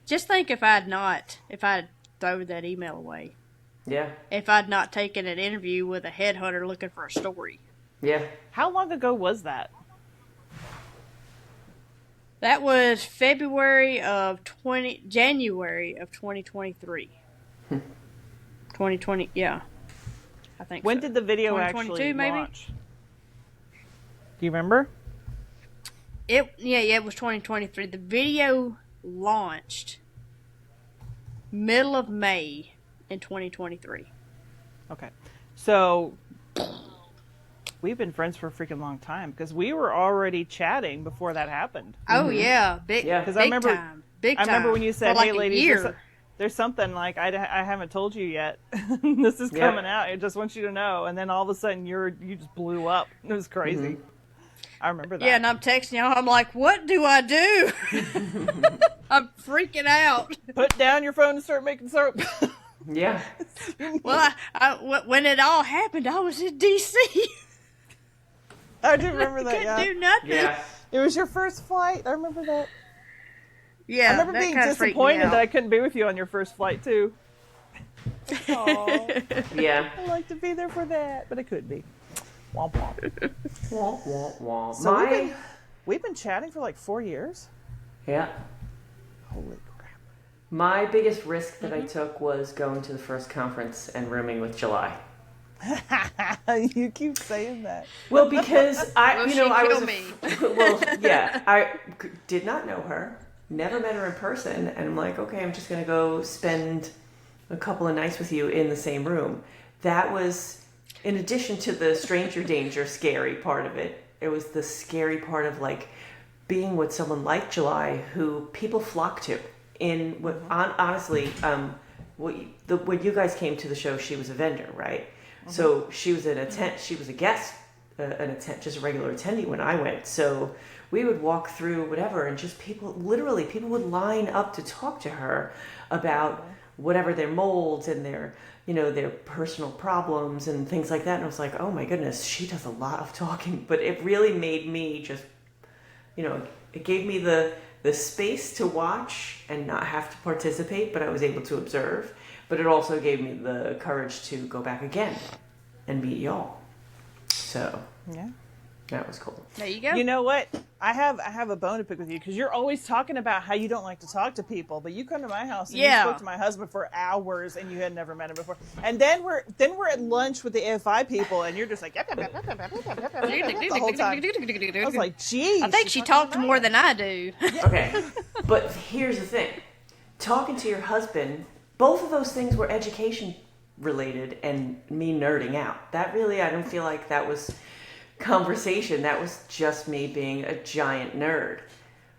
Just think if I'd thrown that email away. Yeah. If I'd not taken an interview with a headhunter looking for a story. Yeah. How long ago was that? That was January of 2023. 2020, yeah. I think When so. did the video actually maybe? launch? Do you remember? It was 2023. The video launched middle of May in 2023. Okay. So we've been friends for a freaking long time because we were already chatting before that happened. Oh yeah, big Because I remember when you said, like "Hey, ladies, there's something like I haven't told you yet. This is coming out. I just want you to know." And then all of a sudden, you just blew up. It was crazy. I remember that. Yeah, and I'm texting y'all. I'm like, "What do I do?" I'm freaking out. Put down your phone and start making soap. Yeah. Well, when it all happened, I was in DC. I do remember that. Couldn't do nothing. Yeah. It was your first flight. I remember that. Yeah, I remember being disappointed that I couldn't be with you on your first flight too. Oh, Yeah. I like to be there for that, but it could be. Womp womp. Womp, womp, womp. So we've been chatting for like 4 years. Yeah. Holy crap. My biggest risk that I took was going to the first conference and rooming with July. You keep saying that. Well, because I was me. well, yeah, I did not know her, never met her in person, and I'm like, okay, I'm just gonna go spend a couple of nights with you in the same room. That was, in addition to the stranger danger scary part of it, it was the scary part of like being with someone like July who people flock to. Honestly, when you guys came to the show, she was a vendor, right? So she was she was a guest, just a regular attendee when I went. So we would walk through whatever, and just people would line up to talk to her about whatever their molds and their personal problems and things like that. And I was like, oh my goodness, she does a lot of talking. But it really made me just, it gave me the space to watch and not have to participate, but I was able to observe. But it also gave me the courage to go back again and meet y'all. So yeah, that was cool. There you go. You know what? I have a bone to pick with you because you're always talking about how you don't like to talk to people, but you come to my house and you spoke to my husband for hours and you had never met him before. And then we're at lunch with the AFI people and you're just like yep, yep, yep, yep, yep, yep, yep, yep, the whole time. I was like, geez. I think she talked more than I do. Okay, but here's the thing: talking to your husband. Both of those things were education related and me nerding out. That really, I don't feel like that was conversation. That was just me being a giant nerd,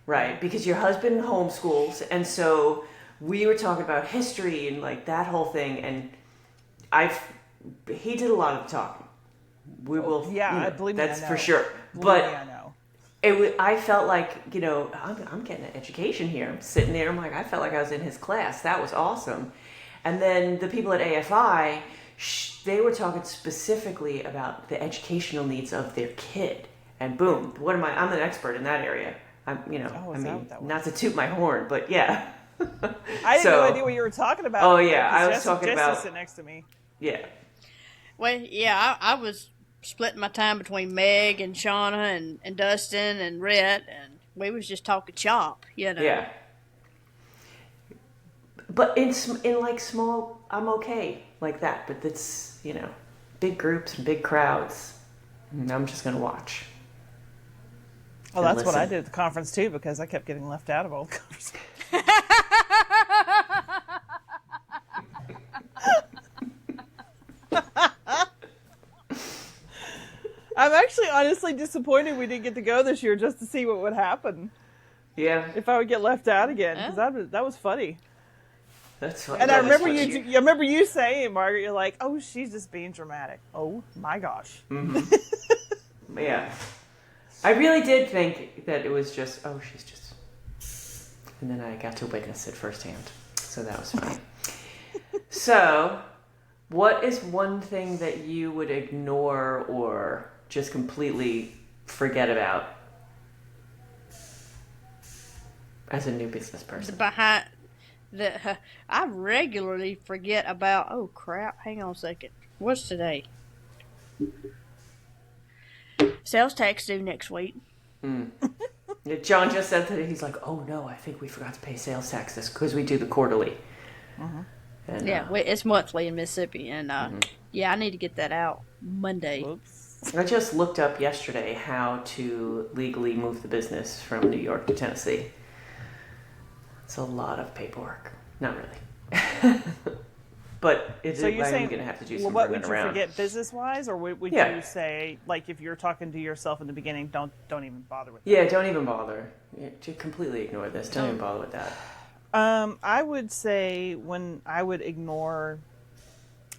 right? Because your husband homeschools, and so we were talking about history and like that whole thing. And he did a lot of the talking. We will, I believe that's me, I know. for sure. Believe me, I know. I felt like, I'm getting an education here. I'm sitting there. I'm like, I felt like I was in his class. That was awesome. And then the people at AFI, they were talking specifically about the educational needs of their kid. And boom, I'm an expert in that area. Not to toot my horn, but yeah. I had no idea what you were talking about. Oh yeah, I was talking about. Jessie sitting next to me. Yeah. Well, yeah, I was splitting my time between Meg and Shauna and Dustin and Rhett, and we was just talking shop, Yeah. But in like small, I'm okay like that. But it's, big groups and big crowds, and I'm just gonna watch. Well, that's what I did at the conference too, because I kept getting left out of all the conversations. I'm actually honestly disappointed we didn't get to go this year just to see what would happen. Yeah. If I would get left out again, because that was funny. That's funny. And I remember you saying, Margaret, you're like, oh, she's just being dramatic. Oh my gosh. Mm-hmm. Yeah. I really did think that it was just, she's just, and then I got to witness it firsthand. So that was funny. So, what is one thing that you would ignore or just completely forget about as a new business person? I regularly forget about. Oh crap! Hang on a second. What's today? Sales tax due next week. Yeah, John just said that he's like, oh no, I think we forgot to pay sales tax this because we do the quarterly. And, it's monthly in Mississippi, and I need to get that out Monday. Oops. I just looked up yesterday how to legally move the business from New York to Tennessee. It's a lot of paperwork. Not really. But I'm going to have to do some what running would you around. forget business-wise? Or would you say, like, if you're talking to yourself in the beginning, don't even bother with that? Yeah, don't even bother. To completely ignore this. Don't even bother with that. I would say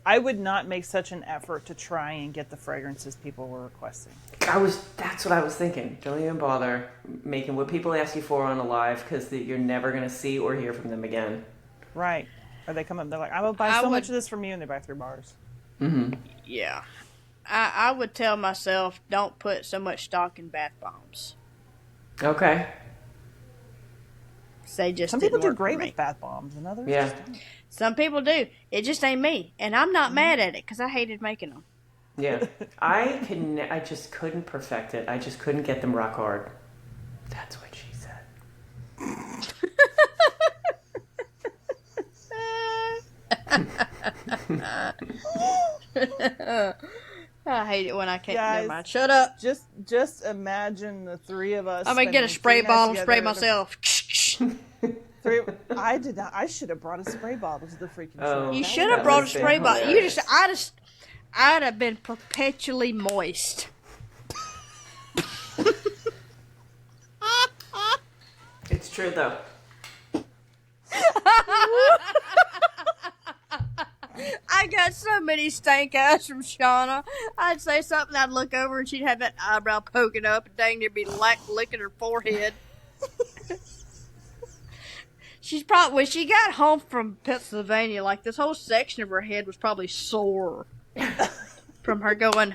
I would not make such an effort to try and get the fragrances people were requesting. That's what I was thinking. Don't even bother making what people ask you for on a live because you're never going to see or hear from them again. Right. Or they come up and they're like, I will buy much of this from you, and they buy 3 bars. Mm-hmm. Yeah. I would tell myself, don't put so much stock in bath bombs. Okay. They just Some people didn't do work great for me. with bath bombs, and others Yeah. just don't. Some people do. It just ain't me, and I'm not mad at it because I hated making them. Yeah. I just couldn't perfect it. I just couldn't get them rock hard. That's what she said. I hate it when I can't. Guys, Never mind. Shut up. Just imagine the three of us. I'm gonna get a spray bottle, spray myself. I did not. I should have brought a spray bottle to the freaking show. You That should have would brought a have been spray bottle. hilarious. I'd have been perpetually moist. It's true though. I got so many stank eyes from Shauna. I'd say something, I'd look over, and she'd have that eyebrow poking up, and dang, there'd be licking her forehead. She's probably, when she got home from Pennsylvania, like this whole section of her head was probably sore from her going.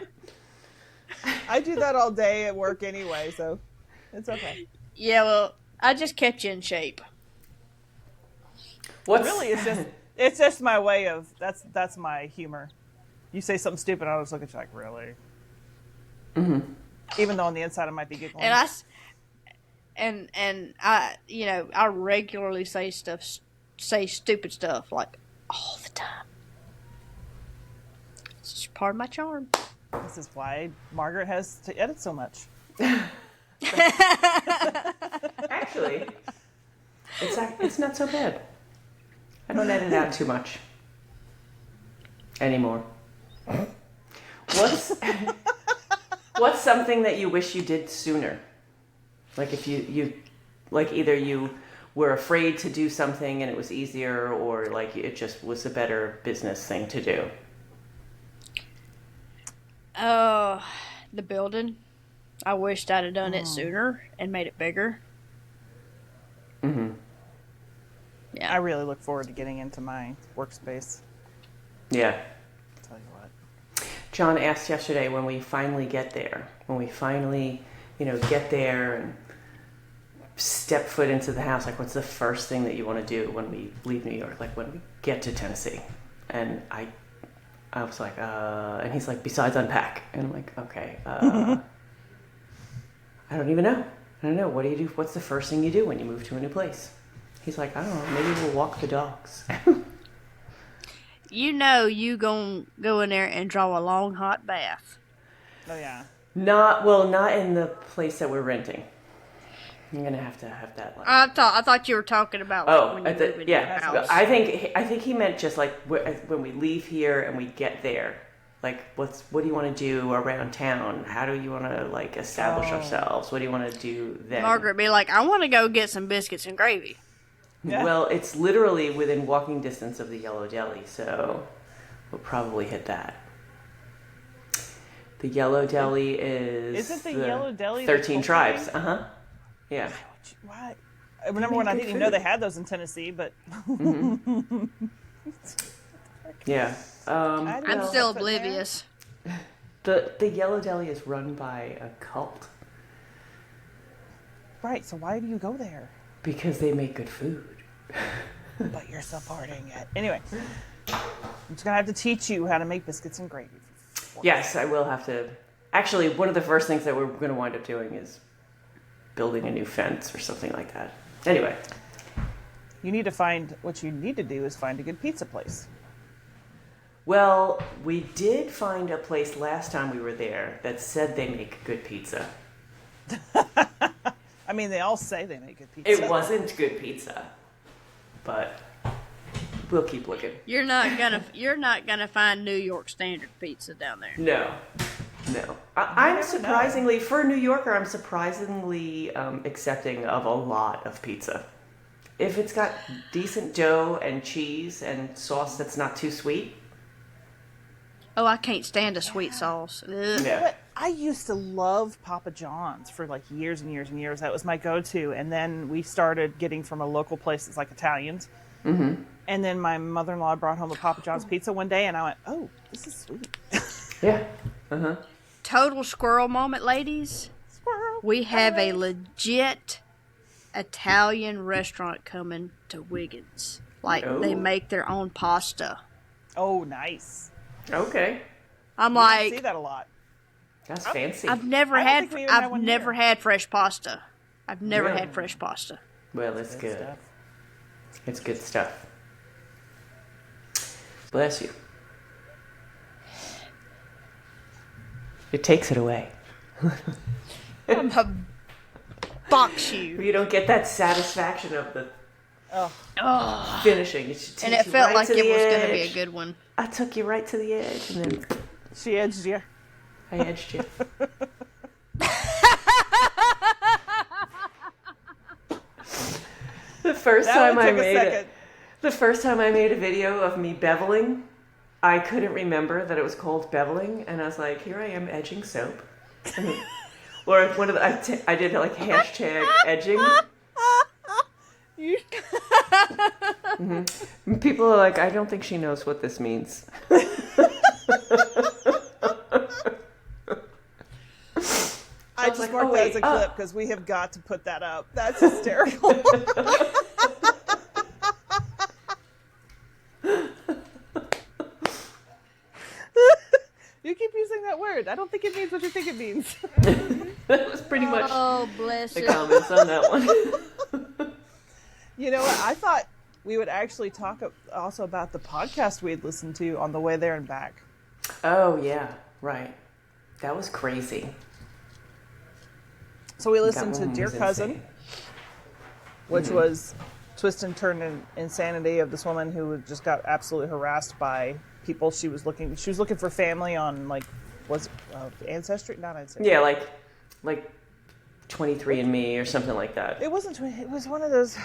I do that all day at work anyway, so it's okay. Yeah, well, I just kept you in shape. What's Really, it's just my way of that's my humor. You say something stupid, I'll just look at you like, really? Mm-hmm. Even though on the inside I might be giggling. And I, I regularly say stupid stuff like all the time. It's just part of my charm. This is why Margaret has to edit so much. Actually, it's not so bad. I don't edit out too much anymore. What's something that you wish you did sooner? Like if you like either you were afraid to do something and it was easier, or like it just was a better business thing to do. The building. I wished I'd have done it sooner and made it bigger. Mm-hmm. Yeah. I really look forward to getting into my workspace. Yeah. I'll tell you what. John asked yesterday when we finally get there, get there and step foot into the house, like what's the first thing that you want to do when we leave New York, like when we get to Tennessee? And I was like, and he's like, besides unpack. And I'm like, okay, I don't even know. I don't know. What do you do? What's the first thing you do when you move to a new place? He's like, I don't know, maybe we'll walk the dogs. You gonna go in there and draw a long hot bath. Oh yeah. Not in the place that we're renting. I'm gonna have to have that. I thought you were talking about when you move into the house. I think he meant just like when we leave here and we get there. Like, what do you want to do around town? How do you want to like establish ourselves? What do you want to do then? Margaret be like, I want to go get some biscuits and gravy. Yeah. Well, it's literally within walking distance of the Yellow Deli, so we'll probably hit that. The Yellow Deli is... Isn't the Yellow Deli 13 the tribes, culture? Yeah. Why? I remember when I didn't even know they had those in Tennessee, but... Yeah. I'm still oblivious. The Yellow Deli is run by a cult. Right, so why do you go there? Because they make good food. But you're supporting it. Anyway, I'm just going to have to teach you how to make biscuits and gravy. Yes, I will have to. Actually, one of the first things that we're going to wind up doing is building a new fence or something like that. Anyway. What you need to do is find a good pizza place. Well, we did find a place last time we were there that said they make good pizza. I mean, they all say they make good pizza. It wasn't good pizza, but we'll keep looking. You're not gonna find New York standard pizza down there. No. I'm surprisingly, for a New Yorker, I'm surprisingly accepting of a lot of pizza. If it's got decent dough and cheese and sauce that's not too sweet. Oh, I can't stand a sweet sauce. Ugh. Yeah. But I used to love Papa John's for like years and years and years. That was my go-to. And then we started getting from a local place that's like Italians. Mm-hmm. And then my mother-in-law brought home a Papa John's pizza one day, and I went, oh, this is sweet. Yeah. Uh-huh. Total squirrel moment, ladies. Squirrel. We have a legit Italian restaurant coming to Wiggins. Like, they make their own pasta. Oh, nice. Okay. I'm We like, see that a lot. That's fancy. I've never had fresh pasta. I've never Really? had fresh pasta. Well, it's good. Stuff. It's good stuff. Bless you. It takes it away. I'm a box you. You don't get that satisfaction of the finishing. And it felt like it was going to be a good one. I took you right to the edge, and then She edged you. I edged you. The first time I made a video of me beveling, I couldn't remember that it was called beveling, and I was like, here I am edging soap. Or one of the, I did like hashtag edging. Mm-hmm. People are like, I don't think she knows what this means. I just marked that as a clip because we have got to put that up. That's hysterical. You keep using that word. I don't think it means what you think it means. That was pretty much bless the comments on that one. You know what? I thought we would actually talk also about the podcast we had listened to on the way there and back. Oh, yeah. Right. That was crazy. So we listened to That one Dear was Cousin, insane. which was twist and turn and insanity of this woman who just got absolutely harassed by people. She was looking for family on, like, was it Ancestry? Not Ancestry. Yeah, like 23andMe or something like that. It wasn't. It was one of those.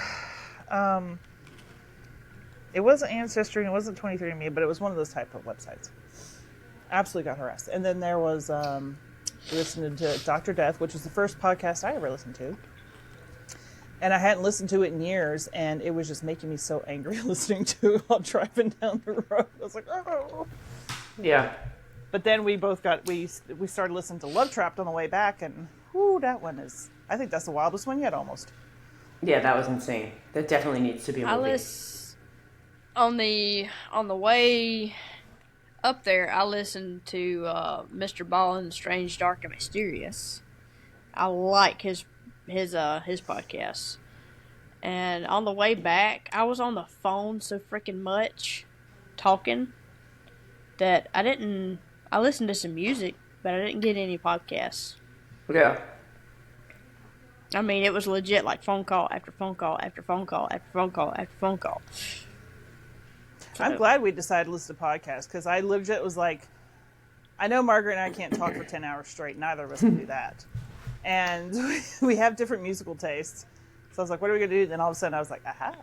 It wasn't Ancestry and it wasn't 23andMe, but it was one of those type of websites. Absolutely got harassed. And then there was listening to Dr. Death, which was the first podcast I ever listened to. And I hadn't listened to it in years, and it was just making me so angry listening to it while driving down the road. I was like, oh. Yeah. But then we started listening to Love Trapped on the way back, and whoo, that one is, I think that's the wildest one yet, almost. Yeah, that was insane. That definitely needs to be a movie. On the way up there, I listened to Mr. Ballin's Strange, Dark, and Mysterious. I like his podcast. And on the way back, I was on the phone so freaking much talking that I listened to some music, but I didn't get any podcasts. Yeah. I mean, it was legit like phone call after phone call after phone call after phone call after phone call. So, I'm glad we decided to listen to podcasts, because I legit was like, I know Margaret and I can't talk for 10 hours straight. Neither of us can do that. And we have different musical tastes. So I was like, what are we going to do? Then all of a sudden I was like, aha.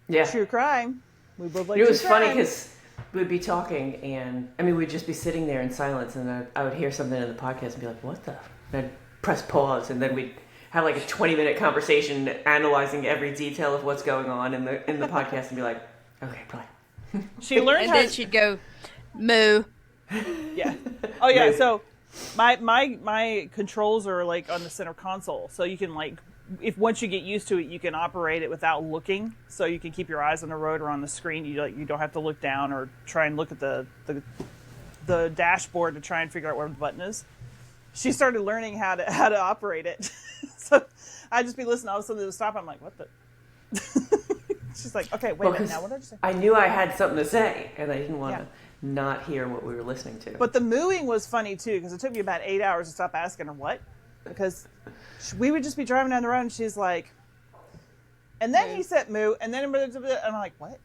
Yeah. True crime. We both like It was true funny crime. because we'd be talking, and we'd just be sitting there in silence, and I would hear something in the podcast and be like, what the? And I'd press pause, and then we'd have like a 20-minute conversation analyzing every detail of what's going on in the podcast and be like, okay, play. She learned and how then she'd go, moo. Yeah. Oh yeah. Maybe. So my controls are like on the center console, so you can, like, if once you get used to it, you can operate it without looking. So you can keep your eyes on the road or on the screen. You don't have to look down or try and look at the dashboard to try and figure out where the button is. She started learning how to operate it. So I'd just be listening. All of a sudden it would stop. I'm like, what the? She's like, okay, wait a minute now. What did I say? I knew I had something to say, and I didn't want to not hear what we were listening to. But the mooing was funny too, because it took me about 8 hours to stop asking her what, because we would just be driving down the road and she's like, and then he said moo, and then and I'm like, what?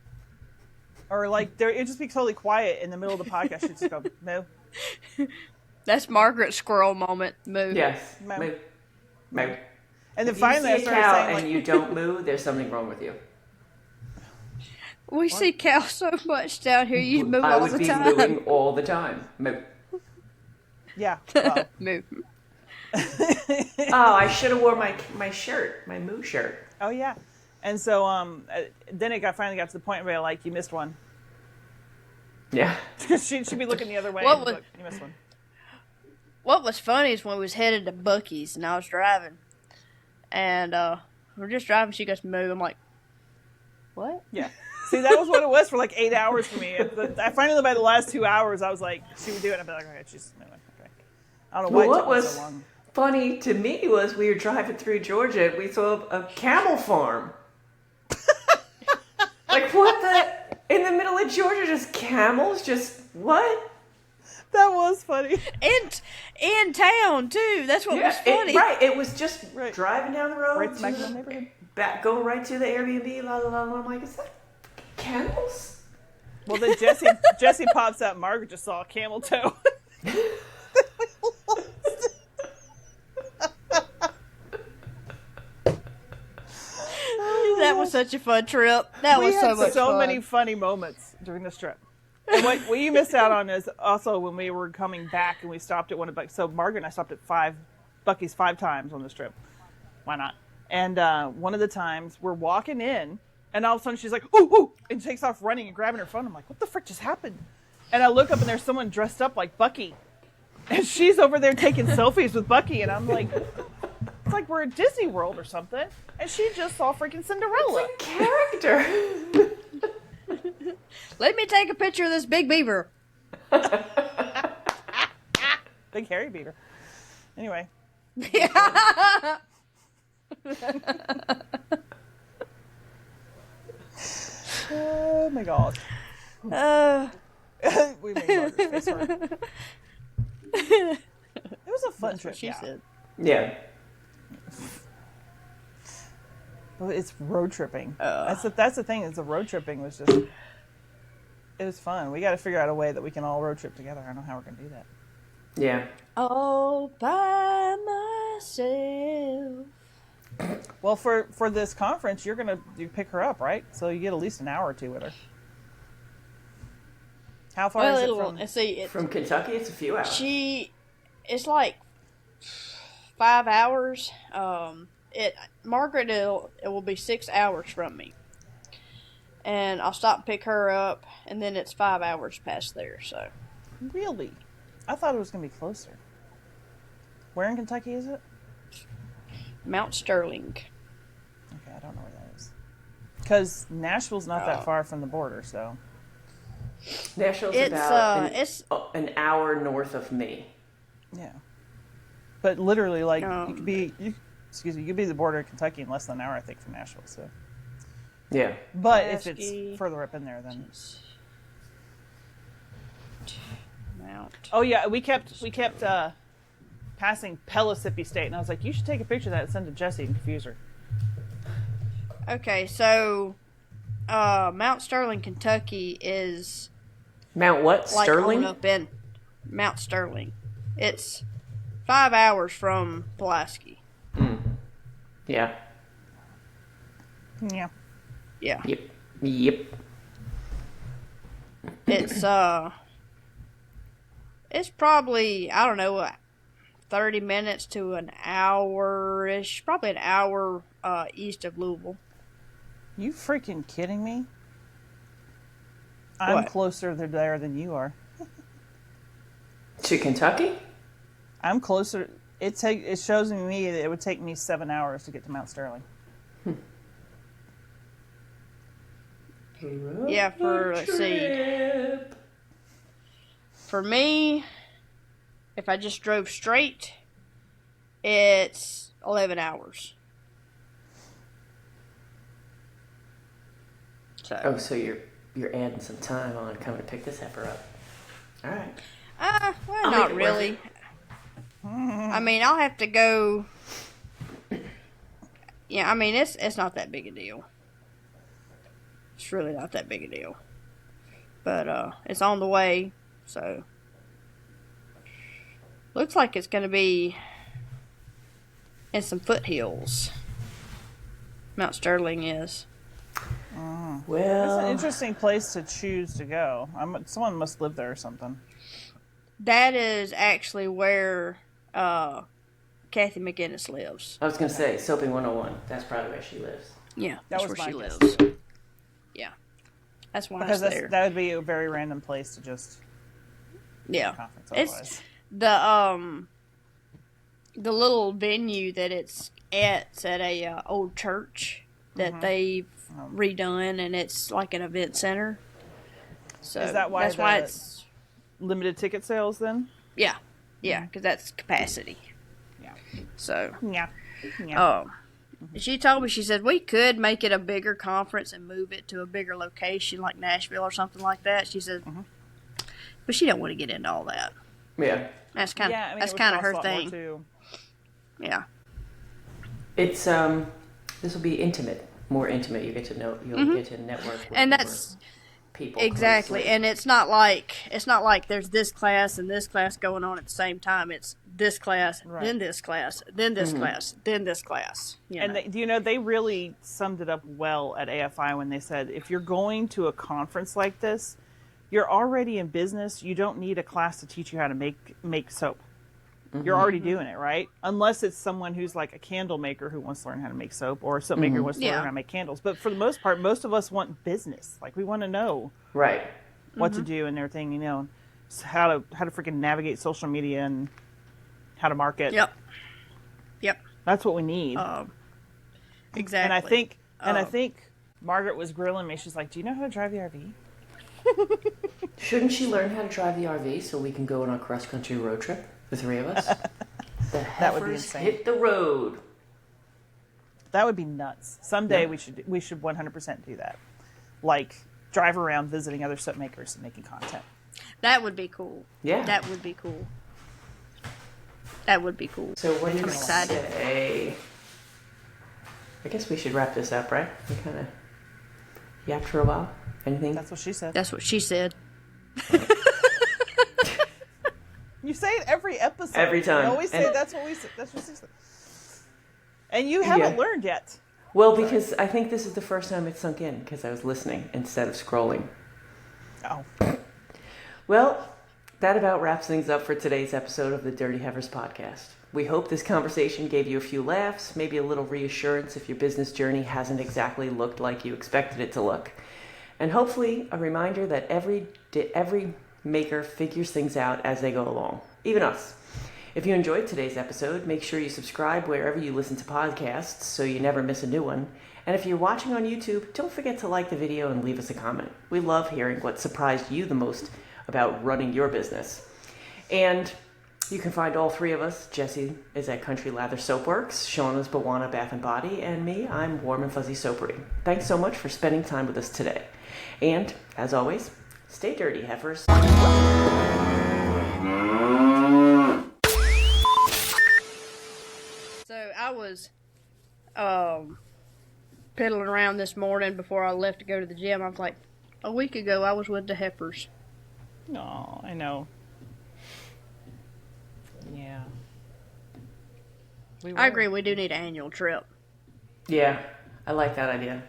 Or like it'd just be totally quiet in the middle of the podcast. She'd just go moo. That's Margaret's squirrel moment, moo. Yes. Moo. Moo. Moo. And then If finally I you see a started cow saying, and like, you don't moo, there's something wrong with you. We see cows so much down here. You moo I all would the be time. mooing all the time. Moo. yeah. Well, Moo. Oh, I should have wore my shirt, my moo shirt. oh yeah. And so then it finally got to the point where like, you missed one. Yeah. Because she'd be looking the other way. What And was- look, you missed one. What was funny is when we was headed to Buc-ee's and I was driving, and we're just driving. She goes, move. I'm like, what? Yeah. See, that was what it was for like 8 hours for me. I finally, by the last 2 hours, I was like, she would do it, and I'd be like, okay, she's moving. Okay. I don't know why it took me so long. Funny to me was we were driving through Georgia and we saw a camel farm. Like, what the? In the middle of Georgia, just camels? Just what? That was funny. In town, too. That's what was funny. Right. It was just driving down the road. Right smack in the neighborhood. Going right to the Airbnb. La, la, la, la. I'm like, is that camels? Well, then Jessie pops out. Margaret just saw a camel toe. That was such a fun trip. That was so much fun. So many funny moments during this trip. And what you missed out on is also when we were coming back and we stopped at one of Bucky's. So Margaret and I stopped at Bucky's 5 times on this trip. Why not? And one of the times we're walking in, and all of a sudden she's like, ooh, ooh, and takes off running and grabbing her phone. I'm like, what the frick just happened? And I look up and there's someone dressed up like Bucky. And she's over there taking selfies with Bucky. And I'm like, it's like we're at Disney World or something. And she just saw freaking Cinderella. It's a character. Let me take a picture of this big beaver. Big hairy beaver. Anyway. Oh my god. We made Margaret's face hurt. It was a fun trip. She said. Yeah. But it's road tripping. That's the thing. Is the road tripping was just. It was fun. We got to figure out a way that we can all road trip together. I don't know how we're gonna do that. Yeah. All by myself. Well, for this conference, you pick her up, right? So you get at least an hour or two with her. How far is it from? From Kentucky, it's a few hours. It's like 5 hours. Margaret, it will be 6 hours from me, and I'll stop and pick her up, and then it's 5 hours past there. So, really, I thought it was gonna be closer. Where in Kentucky is it? Mount Sterling. Okay, I don't know where that is. Because Nashville's not that far from the border, so. Nashville's about an hour north of me. Yeah. But literally, like, you could be the border of Kentucky in less than an hour, I think, from Nashville, so. Yeah. But if it's further up in there, then. Mount. Oh, yeah, we kept passing Pellissippi State, and I was like, you should take a picture of that and send it to Jessie and confuse her. Okay, so Mount Sterling, Kentucky is Mount what? like Sterling? up in Mount Sterling. It's 5 hours from Pulaski. Yeah. Yeah. Yeah. Yep. It's probably, I don't know, 30 minutes to an hour-ish, probably an hour east of Louisville. You freaking kidding me? I'm closer there than you are. To Kentucky? I'm closer. It shows me that it would take me 7 hours to get to Mount Sterling. Yeah, let's see. For me, if I just drove straight, it's 11 hours. So you're adding some time on coming to pick this heifer up. All right. Well, not really. I mean, I'll have to go. Yeah, I mean, it's not that big a deal. It's really not that big a deal. But it's on the way, so looks like it's going to be in some foothills. Mount Sterling is. Well, it's an interesting place to choose to go. Someone must live there or something. That is actually where Kathy McGinnis lives. I was going to say, Soaping 101. That's probably where she lives. Yeah, that's where she lives. Yeah. That's why because it's there. That would be a very random place to just conference otherwise. It's the little venue that it's aunts at a old church that they've redone, and it's like an event center. So Is that why that's why it's limited ticket sales then? yeah, because that's capacity. Yeah. So Yeah. she told me, she said we could make it a bigger conference and move it to a bigger location like Nashville or something like that. She said, but she don't want to get into all that. Yeah. That's kind of that's kind of her thing. Yeah. It's this will be intimate, more intimate. You get to know, you'll get to network with And that's people exactly. closely. And it's not like there's this class and this class going on at the same time. It's this class, then this class, then this class, then this class. They really summed it up well at AFI when they said, if you're going to a conference like this, you're already in business. You don't need a class to teach you how to make soap. You're already doing it, right? Unless it's someone who's like a candle maker who wants to learn how to make soap, or a soap maker who wants to learn how to make candles. But for the most part, most of us want business. Like, we want to know what to do and everything, how to freaking navigate social media and how to market. Yep. That's what we need. Exactly. And I think Margaret was grilling me. She's like, "Do you know how to drive the RV?" Shouldn't she learn how to drive the RV so we can go on a cross-country road trip, the three of us? The That would be Heifers insane. hit the road. That would be nuts. Someday we should 100% do that. Like, drive around visiting other soap makers and making content. That would be cool. Yeah. That would be cool. That would be cool. So what do you I'm excited. say? I guess we should wrap this up, right? We kind of yapped for a while. Anything? That's what she said. That's what she said. You say it every episode. Every time. You always say that's what we said. That's what she said. And you haven't learned yet. Well, because I think this is the first time it sunk in, because I was listening instead of scrolling. Oh. Well, that about wraps things up for today's episode of the Dirty Heifers podcast. We hope this conversation gave you a few laughs, maybe a little reassurance if your business journey hasn't exactly looked like you expected it to look. And hopefully a reminder that every maker figures things out as they go along, even us. If you enjoyed today's episode, make sure you subscribe wherever you listen to podcasts so you never miss a new one. And if you're watching on YouTube, don't forget to like the video and leave us a comment. We love hearing what surprised you the most about running your business. And you can find all three of us. Jessie is at Country Lather Soapworks, Shauna's Buona Bath Body, and me, I'm Warm and Fuzzy Soapery. Thanks so much for spending time with us today. And, as always, stay dirty, heifers. So I was piddling around this morning before I left to go to the gym. I was like, a week ago I was with the Heifers. No, I know. Yeah. I agree, we do need an annual trip. Yeah, I like that idea.